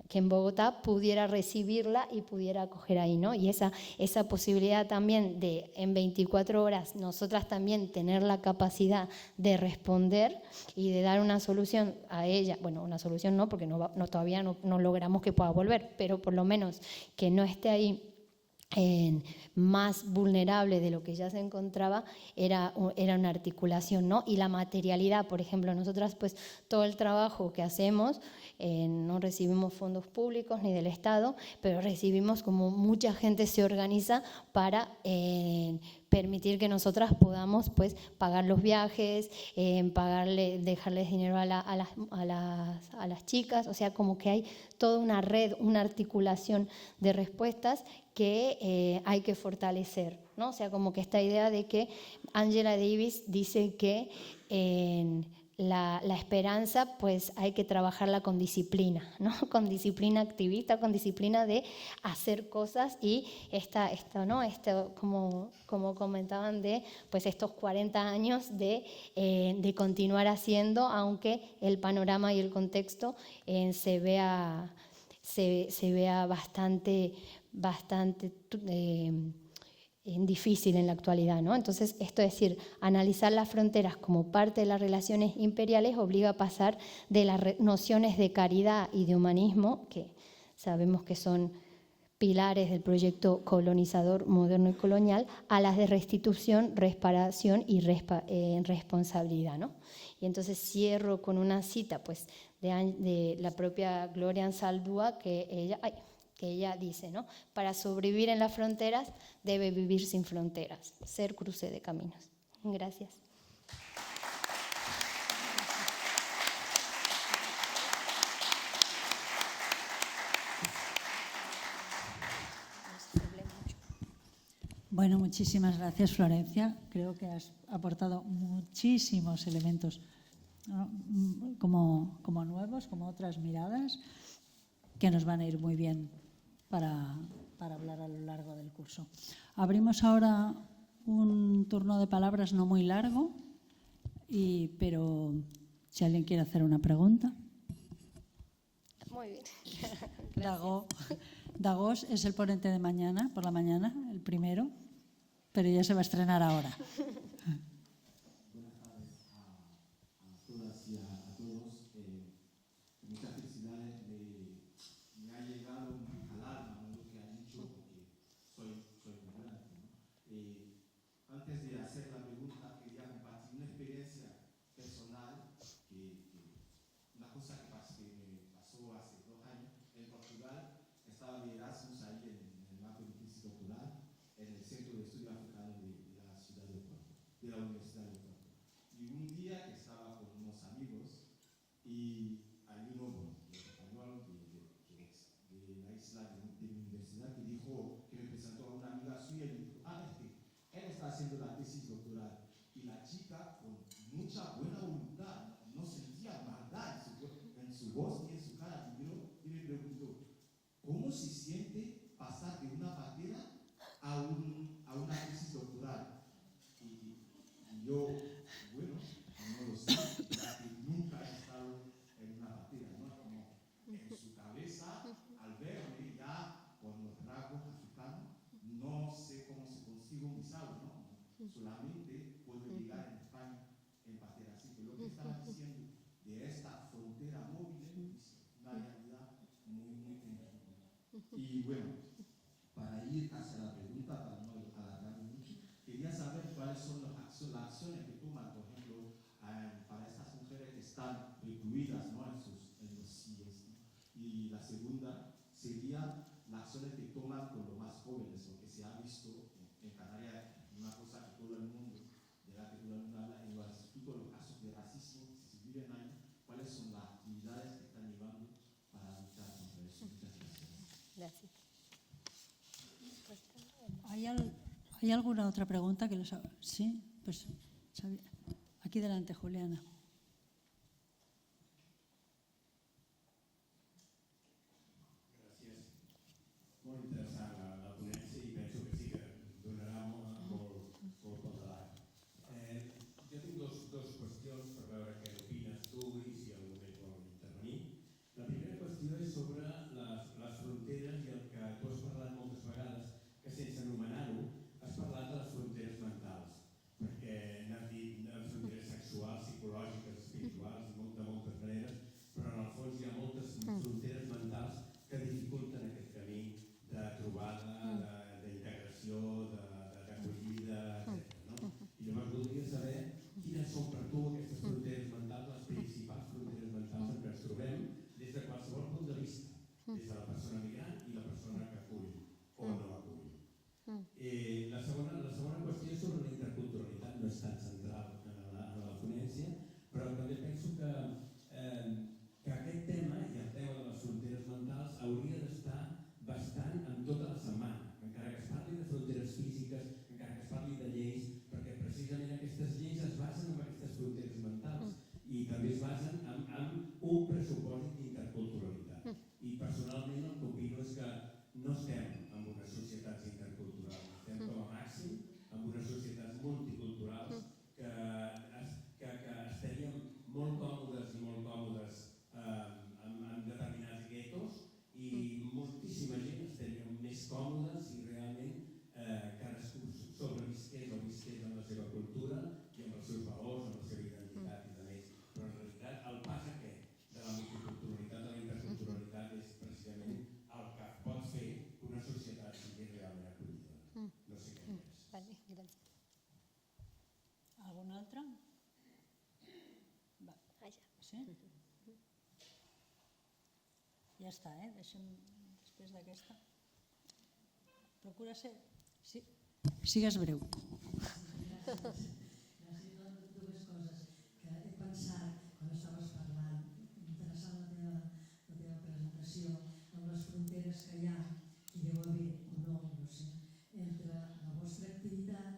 que en Bogotá pudiera recibirla y pudiera acoger ahí, ¿no? Y esa posibilidad también de en 24 horas nosotras también tener la capacidad de responder y de dar una solución a ella, bueno, una solución no, porque todavía no logramos que pueda volver, pero por lo menos que no esté ahí más vulnerable de lo que ya se encontraba, era una articulación, ¿no? Y la materialidad, por ejemplo, nosotras pues todo el trabajo que hacemos, no recibimos fondos públicos ni del Estado, pero recibimos como mucha gente se organiza para permitir que nosotras podamos pues pagar los viajes, dejarles dinero a las chicas, o sea, como que hay toda una red, una articulación de respuestas que hay que fortalecer, ¿no? O sea, como que esta idea de que Angela Davis dice que la esperanza pues hay que trabajarla con disciplina, ¿no? Con disciplina activista, con disciplina de hacer cosas y ¿no? Como comentaban de pues estos 40 años de continuar haciendo, aunque el panorama y el contexto se vea bastante difícil en la actualidad, ¿no? Entonces, esto es decir, analizar las fronteras como parte de las relaciones imperiales obliga a pasar de las nociones de caridad y de humanismo, que sabemos que son pilares del proyecto colonizador moderno y colonial, a las de restitución, reparación y responsabilidad, ¿no? Y entonces cierro con una cita pues, de la propia Gloria Anzaldúa que ella dice, ¿no? Para sobrevivir en las fronteras debe vivir sin fronteras, ser cruce de caminos. Gracias. Bueno, muchísimas gracias, Florencia. Creo que has aportado muchísimos elementos, ¿no? como nuevos, como otras miradas, que nos van a ir muy bien para hablar a lo largo del curso. Abrimos ahora un turno de palabras no muy largo, pero si alguien quiere hacer una pregunta. Muy bien. Dagós es el ponente de mañana, por la mañana, el primero, pero ya se va a estrenar ahora. Buenas tardes a todas y a todos. Muchas felicidades. Me ha llegado al alma, ¿no?, lo que ha dicho, porque soy migrante, ¿no? Antes de hacer la pregunta, quería compartir una experiencia personal, una cosa que me pasó hace 2 años. En Portugal estaba de Erasmus ahí en el marco de crisis doctoral, en el Centro de Estudios Africanos de la ciudad de Porto, de la Universidad de Porto. Y un día que estaba con unos amigos y hay uno, español de la isla de mi universidad, que dijo, que me presentó a una amiga suya y me dijo, es que él está haciendo la tesis doctoral. Y la chica, con mucha buena voluntad, no sentía maldad en su voz ni en su cara, y me preguntó, ¿cómo se siente pasar de una patera a una tesis doctoral? Y yo, bueno, no lo sé, porque nunca he estado en una patera, ¿no? Como en su cabeza, al verme ya con los rasgos africanos, no sé cómo se consigue un visado, ¿no? Solamente puedo llegar en España en patera. Así que lo que estaba diciendo de esta frontera móvil es una realidad muy, muy tangible. Y bueno, para ir hacia la pregunta, para no alargarme mucho, quería saber cuáles son las acciones que toman, por ejemplo, para estas mujeres que están recluidas, ¿no?, en los CIES, ¿no? Y la segunda sería las acciones que toman con los más jóvenes, porque se ha visto en Canarias una cosa que todo el mundo, de la que todo el mundo habla, en los institutos, los casos de racismo, si se viven ahí, cuáles son las actividades que están llevando para luchar contra eso. Muchas gracias. Gracias. ¿Hay alguna otra pregunta que les haga? Sí, pues aquí delante, Juliana. Gràcies. Molt interessant la ponència i penso que sí que donarà molt pel debat. Jo tinc dos qüestions per veure què opines tu i si algú més vol intervenir. La primera qüestió és sobre les fronteres i el que tu has parlat moltes vegades, que sense anomenar-ho has parlat de les fronteres mentals, perquè n'has dit les fronteres sexuals, psicològiques, Alguna altra? Va. Allá. Sí? Ja està, deixem després d'aquesta. Procura ser... Sí. Sigues breu. Gràcies. Dues coses que he pensat quan estaves parlant, interessant la teva presentació, amb les fronteres que hi ha, i deu haver o no sé, entre la vostra activitat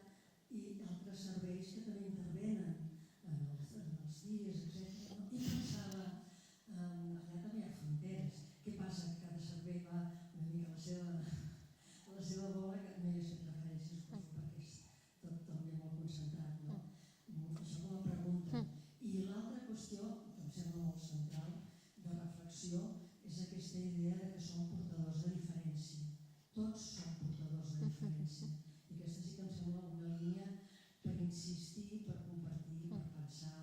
i altres serveis que també intervenen en els dies, etc. I pensava, allà també hi ha fronteres. Què passa? Que cada servei va una mica a la seva bola, que no hi ha fet referència, suposo, perquè és tot també molt concentrat, no? Això com a pregunta. I l'altra qüestió, que em sembla molt central, de reflexió, és aquesta idea de que som portadors de diferència. Tots som portadors de diferència. I aquesta sí que em sembla una línia per insistir, per compartir, per pensar.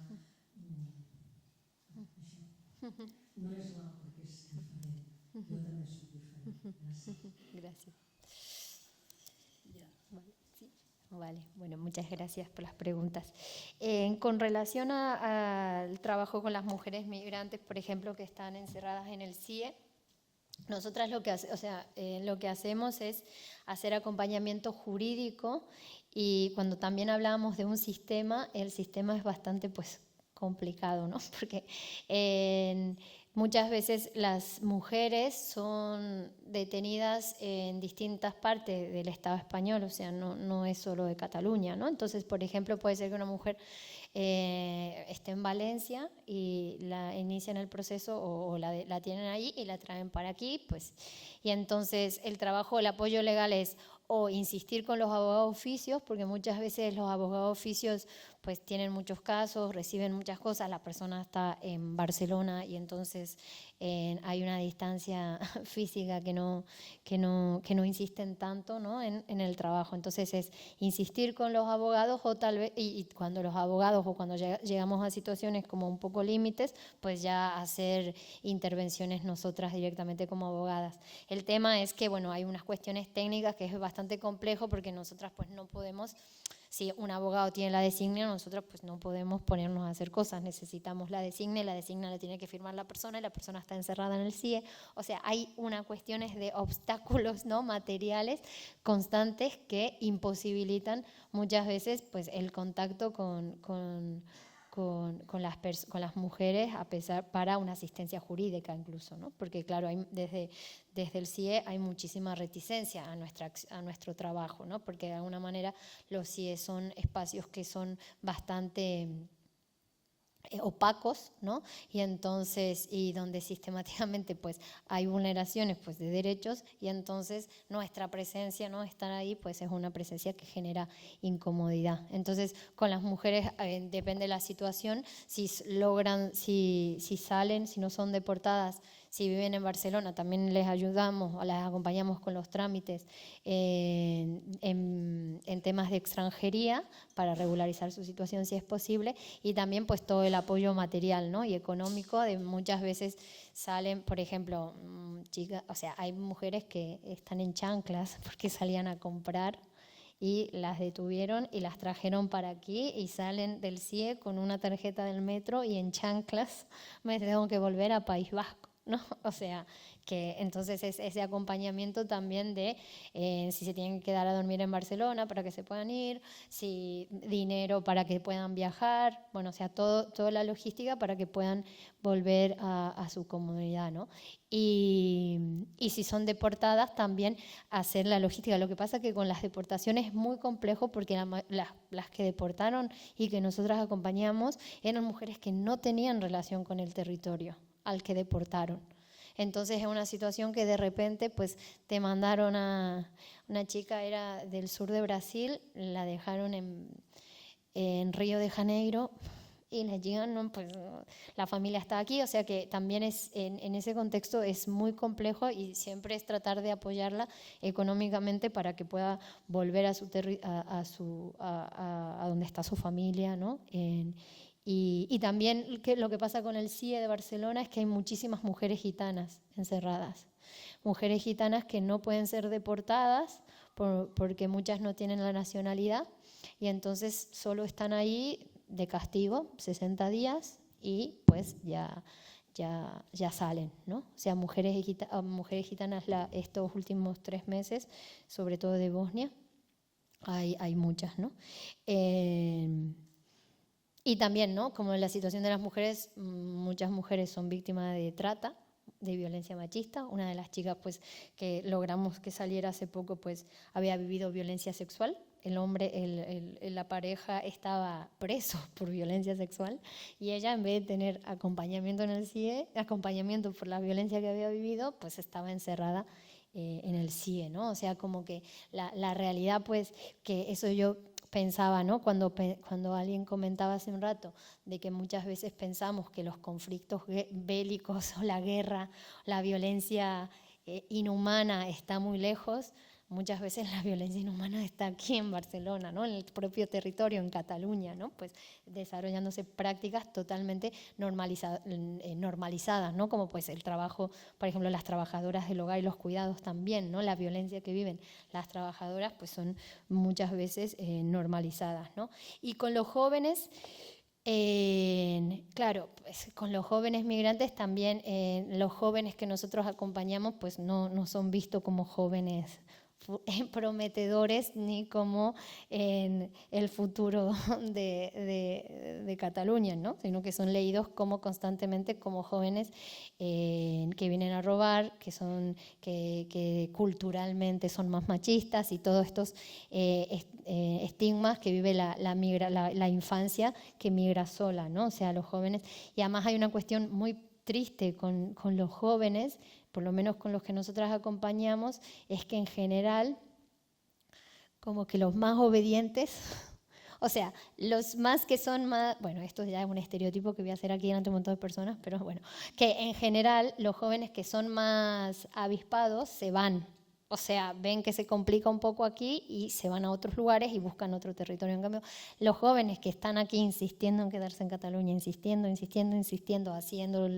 Això. No és l'altre que és diferent. Jo també soc diferent. Gràcies. Gracias. Vale, sí. Vale, bueno, muchas gracias por las preguntas. Con relación al trabajo con las mujeres migrantes, por ejemplo, que están encerradas en el CIE, nosotras lo que hacemos es hacer acompañamiento jurídico, y cuando también hablábamos de un sistema, el sistema es bastante complicado, ¿no? Porque muchas veces las mujeres son detenidas en distintas partes del Estado español, o sea, no es solo de Cataluña, ¿no? Entonces, por ejemplo, puede ser que una mujer esté en Valencia y la inician el proceso o la tienen ahí y la traen para aquí, y entonces el trabajo, el apoyo legal es o insistir con los abogados oficios, porque muchas veces los abogados oficios tienen muchos casos, reciben muchas cosas, la persona está en Barcelona y entonces hay una distancia física que no insisten tanto, ¿no? en el trabajo. Entonces es insistir con los abogados, o tal vez, y cuando los abogados o cuando llegamos a situaciones como un poco límites, pues ya hacer intervenciones nosotras directamente como abogadas. El tema es que, bueno, hay unas cuestiones técnicas que es bastante complejo, porque nosotras no podemos, si un abogado tiene la designia, nosotros no podemos ponernos a hacer cosas, necesitamos la designia la tiene que firmar la persona, y la persona está encerrada en el CIE. O sea, hay unas cuestiones de obstáculos, ¿no?, materiales constantes que imposibilitan muchas veces el contacto con las mujeres, para una asistencia jurídica incluso, ¿no? Porque claro, desde el CIE hay muchísima reticencia a nuestro trabajo, ¿no? Porque de alguna manera los CIE son espacios que son bastante opacos, ¿no? Y entonces, y donde sistemáticamente hay vulneraciones de derechos, y entonces nuestra presencia, ¿no?, estar ahí es una presencia que genera incomodidad. Entonces con las mujeres depende de la situación, si logran, si salen, si no son deportadas, si viven en Barcelona, también les ayudamos o las acompañamos con los trámites en temas de extranjería para regularizar su situación si es posible, y también todo el apoyo material, ¿no?, y económico. De muchas veces salen, por ejemplo, chicas, o sea, hay mujeres que están en chanclas porque salían a comprar y las detuvieron y las trajeron para aquí, y salen del CIE con una tarjeta del metro y en chanclas me tengo que volver a País Vasco, ¿no? O sea, que entonces es ese acompañamiento también de si se tienen que quedar a dormir en Barcelona para que se puedan ir, si dinero para que puedan viajar, bueno, o sea, toda la logística para que puedan volver a su comunidad, ¿no? Y si son deportadas, también hacer la logística. Lo que pasa es que con las deportaciones es muy complejo, porque las que deportaron y que nosotras acompañamos eran mujeres que no tenían relación con el territorio al que deportaron. Entonces es una situación que de repente te mandaron a una chica, era del sur de Brasil, la dejaron en Río de Janeiro, y la chica la familia está aquí, o sea que también en ese contexto es muy complejo, y siempre es tratar de apoyarla económicamente para que pueda volver a donde está su familia, ¿no? Y también lo que pasa con el CIE de Barcelona es que hay muchísimas mujeres gitanas encerradas. Mujeres gitanas que no pueden ser deportadas porque muchas no tienen la nacionalidad, y entonces solo están ahí de castigo 60 días y pues ya salen, ¿no? O sea, mujeres gitanas estos últimos 3 meses, sobre todo de Bosnia, hay muchas, ¿no? Y también, ¿no? Como en la situación de las mujeres, muchas mujeres son víctimas de trata, de violencia machista. Una de las chicas pues, que logramos que saliera hace poco pues, había vivido violencia sexual. El hombre, la pareja estaba preso por violencia sexual y ella, en vez de tener acompañamiento en el CIE, acompañamiento por la violencia que había vivido, pues estaba encerrada en el CIE, ¿no? O sea, como que la realidad, pues, que eso yo pensaba, ¿no? Cuando alguien comentaba hace un rato de que muchas veces pensamos que los conflictos bélicos o la guerra, la violencia inhumana está muy lejos, muchas veces la violencia inhumana está aquí en Barcelona, ¿no? En el propio territorio, en Cataluña, ¿no? Pues desarrollándose prácticas totalmente normalizadas, ¿no? Como pues el trabajo, por ejemplo, las trabajadoras del hogar y los cuidados también, ¿no? La violencia que viven las trabajadoras pues son muchas veces normalizadas, ¿no? Y con los jóvenes, claro, pues con los jóvenes migrantes también, los jóvenes que nosotros acompañamos pues no son vistos como jóvenes prometedores ni como en el futuro de Cataluña, ¿no? Sino que son leídos como constantemente como jóvenes que vienen a robar, que culturalmente son más machistas y todos estos estigmas que vive la infancia que migra sola, ¿no? O sea, los jóvenes. Y además hay una cuestión muy triste con los jóvenes, por lo menos con los que nosotras acompañamos, es que en general, como que los más obedientes, o sea, los más que son más, bueno, esto ya es un estereotipo que voy a hacer aquí delante de un montón de personas, pero bueno, que en general los jóvenes que son más avispados se van. O sea, ven que se complica un poco aquí y se van a otros lugares y buscan otro territorio. En cambio, los jóvenes que están aquí insistiendo en quedarse en Cataluña, insistiendo, haciendo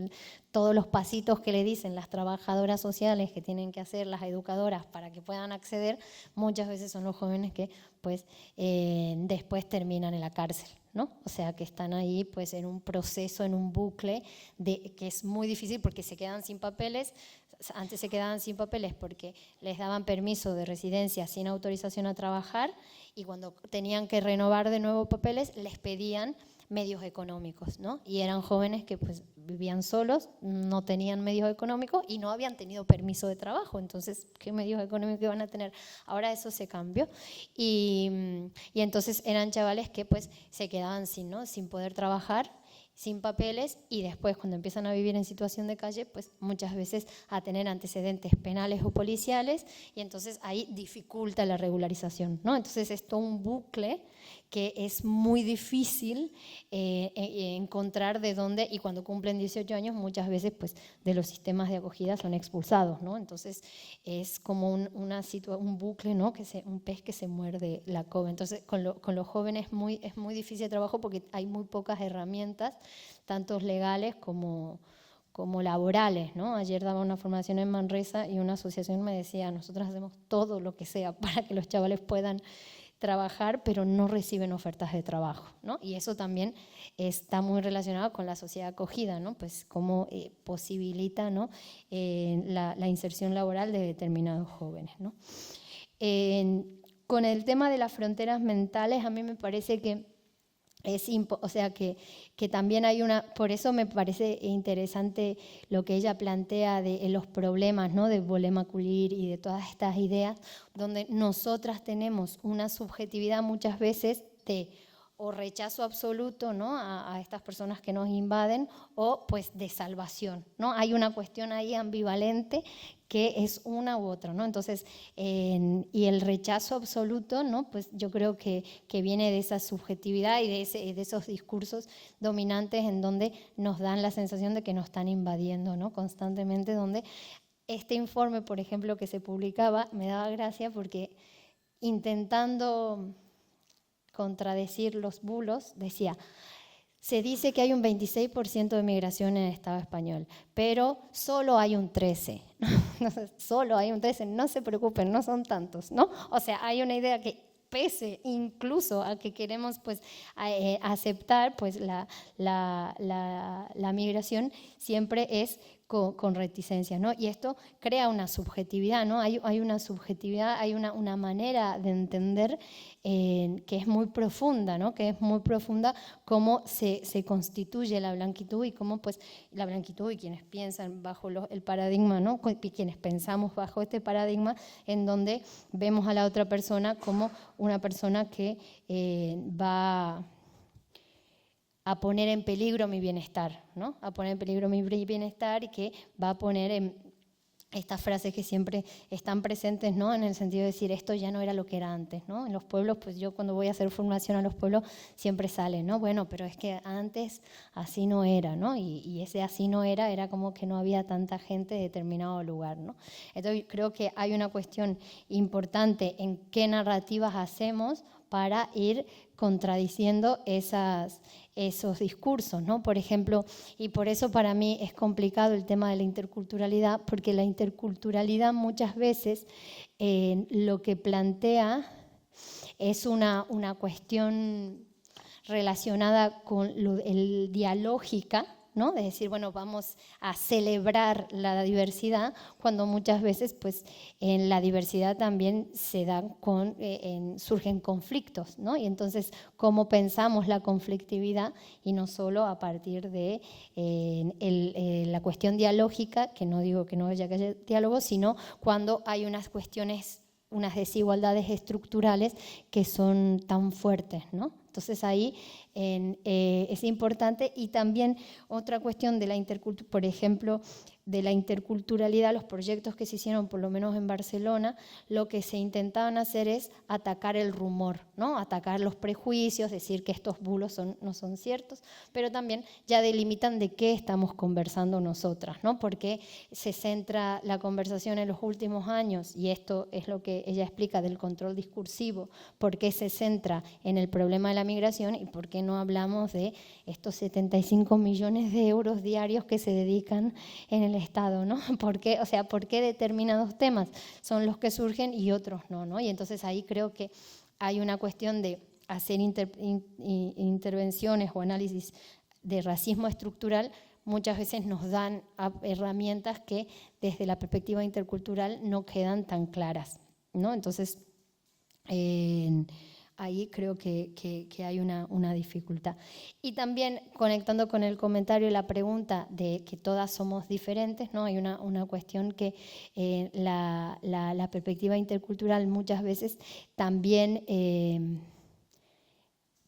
todos los pasitos que le dicen las trabajadoras sociales que tienen que hacer, las educadoras, para que puedan acceder, muchas veces son los jóvenes que pues, después terminan en la cárcel, ¿no? O sea, que están ahí pues, en un proceso, en un bucle que es muy difícil porque se quedan sin papeles. Antes se quedaban sin papeles porque les daban permiso de residencia sin autorización a trabajar y cuando tenían que renovar de nuevo papeles les pedían medios económicos, ¿no? Y eran jóvenes que pues, vivían solos, no tenían medios económicos y no habían tenido permiso de trabajo. Entonces, ¿qué medios económicos iban a tener? Ahora eso se cambió y entonces eran chavales que pues, se quedaban sin poder trabajar, sin papeles y después cuando empiezan a vivir en situación de calle, pues muchas veces a tener antecedentes penales o policiales y entonces ahí dificulta la regularización, ¿no? Entonces es todo un bucle que es muy difícil encontrar de dónde y cuando cumplen 18 años muchas veces pues de los sistemas de acogida son expulsados, ¿no? Entonces es como un bucle, ¿no? Un pez que se muerde la cola. Entonces con los jóvenes es muy difícil el trabajo porque hay muy pocas herramientas, tanto legales como laborales, ¿no? Ayer daba una formación en Manresa y una asociación me decía, nosotros hacemos todo lo que sea para que los chavales puedan trabajar, pero no reciben ofertas de trabajo, ¿no? Y eso también está muy relacionado con la sociedad acogida, ¿no? Pues cómo posibilita, ¿no? La inserción laboral de determinados jóvenes, ¿no? Con el tema de las fronteras mentales, a mí me parece que o sea que también hay por eso me parece interesante lo que ella plantea de los problemas, ¿no? De Volem Acollir y de todas estas ideas, donde nosotras tenemos una subjetividad muchas veces de o rechazo absoluto, ¿no? a estas personas que nos invaden o pues de salvación, ¿no? Hay una cuestión ahí ambivalente que es una u otra, ¿no? Entonces, y el rechazo absoluto, ¿no? Pues yo creo que viene de esa subjetividad y de esos discursos dominantes en donde nos dan la sensación de que nos están invadiendo, ¿no? Constantemente, donde este informe, por ejemplo, que se publicaba, me daba gracia porque intentando contradecir los bulos, decía, se dice que hay un 26% de migración en el Estado español, pero solo hay un 13%. Solo hay un 13%, no se preocupen, no son tantos, ¿no? O sea, hay una idea que pese incluso a que queremos pues aceptar pues la migración, siempre es con reticencia, ¿no? Y esto crea una subjetividad, ¿no? Hay una subjetividad, hay una manera de entender que es muy profunda, ¿no? Que es muy profunda cómo se constituye la blanquitud y cómo pues la blanquitud y quienes piensan bajo el paradigma, ¿no? Quienes pensamos bajo este paradigma en donde vemos a la otra persona como una persona que va a poner en peligro mi bienestar, ¿no? A poner en peligro mi bienestar y que va a poner en estas frases que siempre están presentes, ¿no? En el sentido de decir, esto ya no era lo que era antes, ¿no? En los pueblos, pues yo cuando voy a hacer formación a los pueblos siempre sale, ¿no? Bueno, pero es que antes así no era, ¿no? Y ese así no era como que no había tanta gente en determinado lugar, ¿no? Entonces creo que hay una cuestión importante en qué narrativas hacemos para ir contradiciendo esos discursos, ¿no? Por ejemplo, y por eso para mí es complicado el tema de la interculturalidad, porque la interculturalidad muchas veces lo que plantea es una cuestión relacionada con el dialógica, ¿no? De decir, bueno, vamos a celebrar la diversidad, cuando muchas veces pues, en la diversidad también se dan surgen conflictos, ¿no? Y entonces, ¿cómo pensamos la conflictividad? Y no solo a partir de la cuestión dialógica, que no digo que no haya que haya diálogo, sino cuando hay unas cuestiones, unas desigualdades estructurales que son tan fuertes, ¿no? Entonces ahí es importante. Y también otra cuestión de la interculturalidad, por ejemplo, de la interculturalidad, los proyectos que se hicieron, por lo menos en Barcelona, lo que se intentaban hacer es atacar el rumor, ¿no? Atacar los prejuicios, decir que estos bulos no son ciertos, pero también ya delimitan de qué estamos conversando nosotras, ¿no? Porque se centra la conversación en los últimos años, y esto es lo que ella explica del control discursivo, por qué se centra en el problema de la migración y por qué no hablamos de estos 75 millones de euros diarios que se dedican en el Estado, ¿no? ¿Por qué? O sea, ¿por qué determinados temas son los que surgen y otros no, ¿no? Y entonces ahí creo que hay una cuestión de hacer intervenciones o análisis de racismo estructural, muchas veces nos dan herramientas que desde la perspectiva intercultural no quedan tan claras, ¿no? Entonces, ahí creo que hay una dificultad. Y también conectando con el comentario y la pregunta de que todas somos diferentes, ¿no? Hay una cuestión que la perspectiva intercultural muchas veces también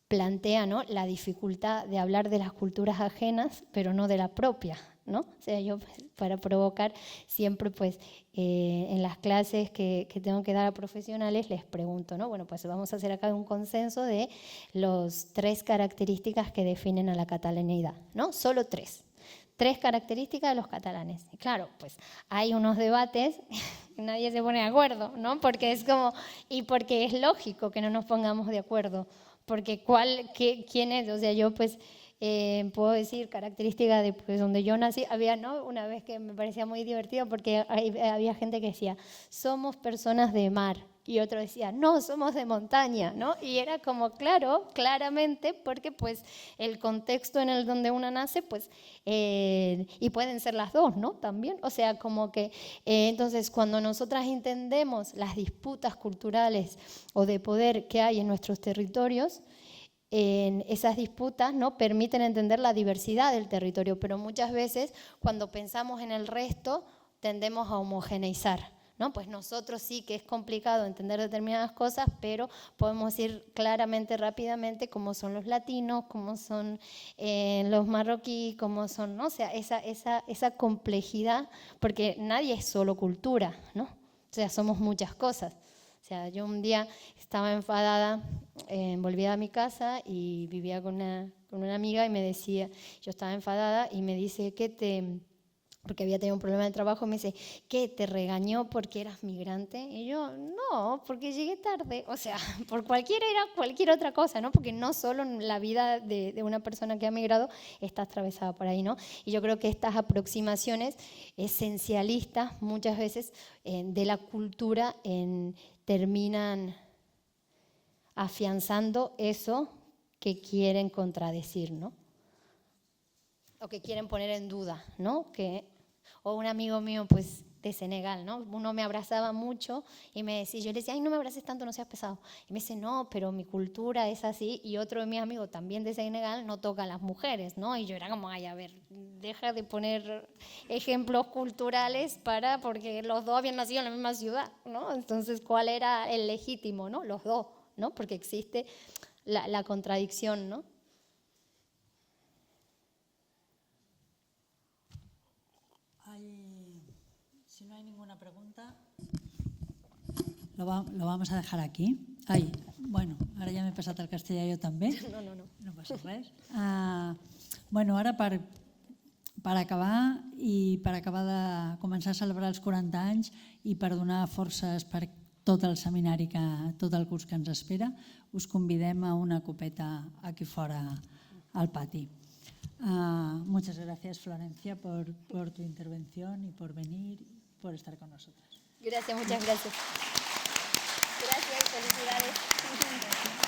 plantea, ¿no? La dificultad de hablar de las culturas ajenas, pero no de la propia, ¿no? O sea, yo para provocar siempre pues en las clases que tengo que dar a profesionales les pregunto, ¿no? Bueno, pues vamos a hacer acá un consenso de las 3 características que definen a la catalanidad, ¿no? Solo 3 características de los catalanes. Y claro, pues hay unos debates que nadie se pone de acuerdo, ¿no? Porque es como, y porque es lógico que no nos pongamos de acuerdo, porque quién es, o sea, yo pues puedo decir característica de pues, donde yo nací. Había, ¿no? Una vez que me parecía muy divertido porque había gente que decía, somos personas de mar, y otro decía, no, somos de montaña, ¿no? Y era como, claro, claramente, porque pues el contexto en el donde uno nace, pues, y pueden ser las dos, ¿no? También, o sea, como que, entonces, cuando nosotras entendemos las disputas culturales o de poder que hay en nuestros territorios, en esas disputas, ¿no? Permiten entender la diversidad del territorio, pero muchas veces cuando pensamos en el resto tendemos a homogeneizar, ¿no? Pues nosotros sí que es complicado entender determinadas cosas, pero podemos decir claramente, rápidamente, cómo son los latinos, cómo son los marroquíes, cómo son, ¿no? O sea, esa complejidad, porque nadie es solo cultura, ¿no? O sea, somos muchas cosas. O sea, yo un día estaba enfadada, volví a mi casa y vivía con una amiga y me decía, yo estaba enfadada y me dice, porque había tenido un problema de trabajo, me dice, ¿qué, te regañó porque eras migrante? Y yo, no, porque llegué tarde. O sea, por cualquier otra cosa, ¿no? Porque no solo la vida de una persona que ha migrado está atravesada por ahí, ¿no? Y yo creo que estas aproximaciones esencialistas muchas veces de la cultura terminan afianzando eso que quieren contradecir, ¿no? O que quieren poner en duda, ¿no? O un amigo mío, pues, de Senegal, ¿no? Uno me abrazaba mucho y me decía, yo le decía, ay, no me abraces tanto, no seas pesado. Y me dice, no, pero mi cultura es así. Y otro de mis amigos, también de Senegal, no toca a las mujeres, ¿no? Y yo era como, ay, a ver, deja de poner ejemplos culturales porque los dos habían nacido en la misma ciudad, ¿no? Entonces, ¿cuál era el legítimo, no? Los dos, ¿no? Porque existe la contradicción, ¿no? Si no hay ninguna pregunta, lo vamos a dejar aquí. Ai, bueno, ara ja m'he passat al castellà jo també. No. No passa res. Bueno, ara per acabar i per acabar de començar a celebrar els 40 anys i per donar forces per tot el seminari, tot el curs que ens espera, us convidem a una copeta aquí fora al pati. Muchas gracias, Florencia, por tu intervención y por venir, por estar con nosotras. Gracias, muchas gracias. Gracias y felicidades.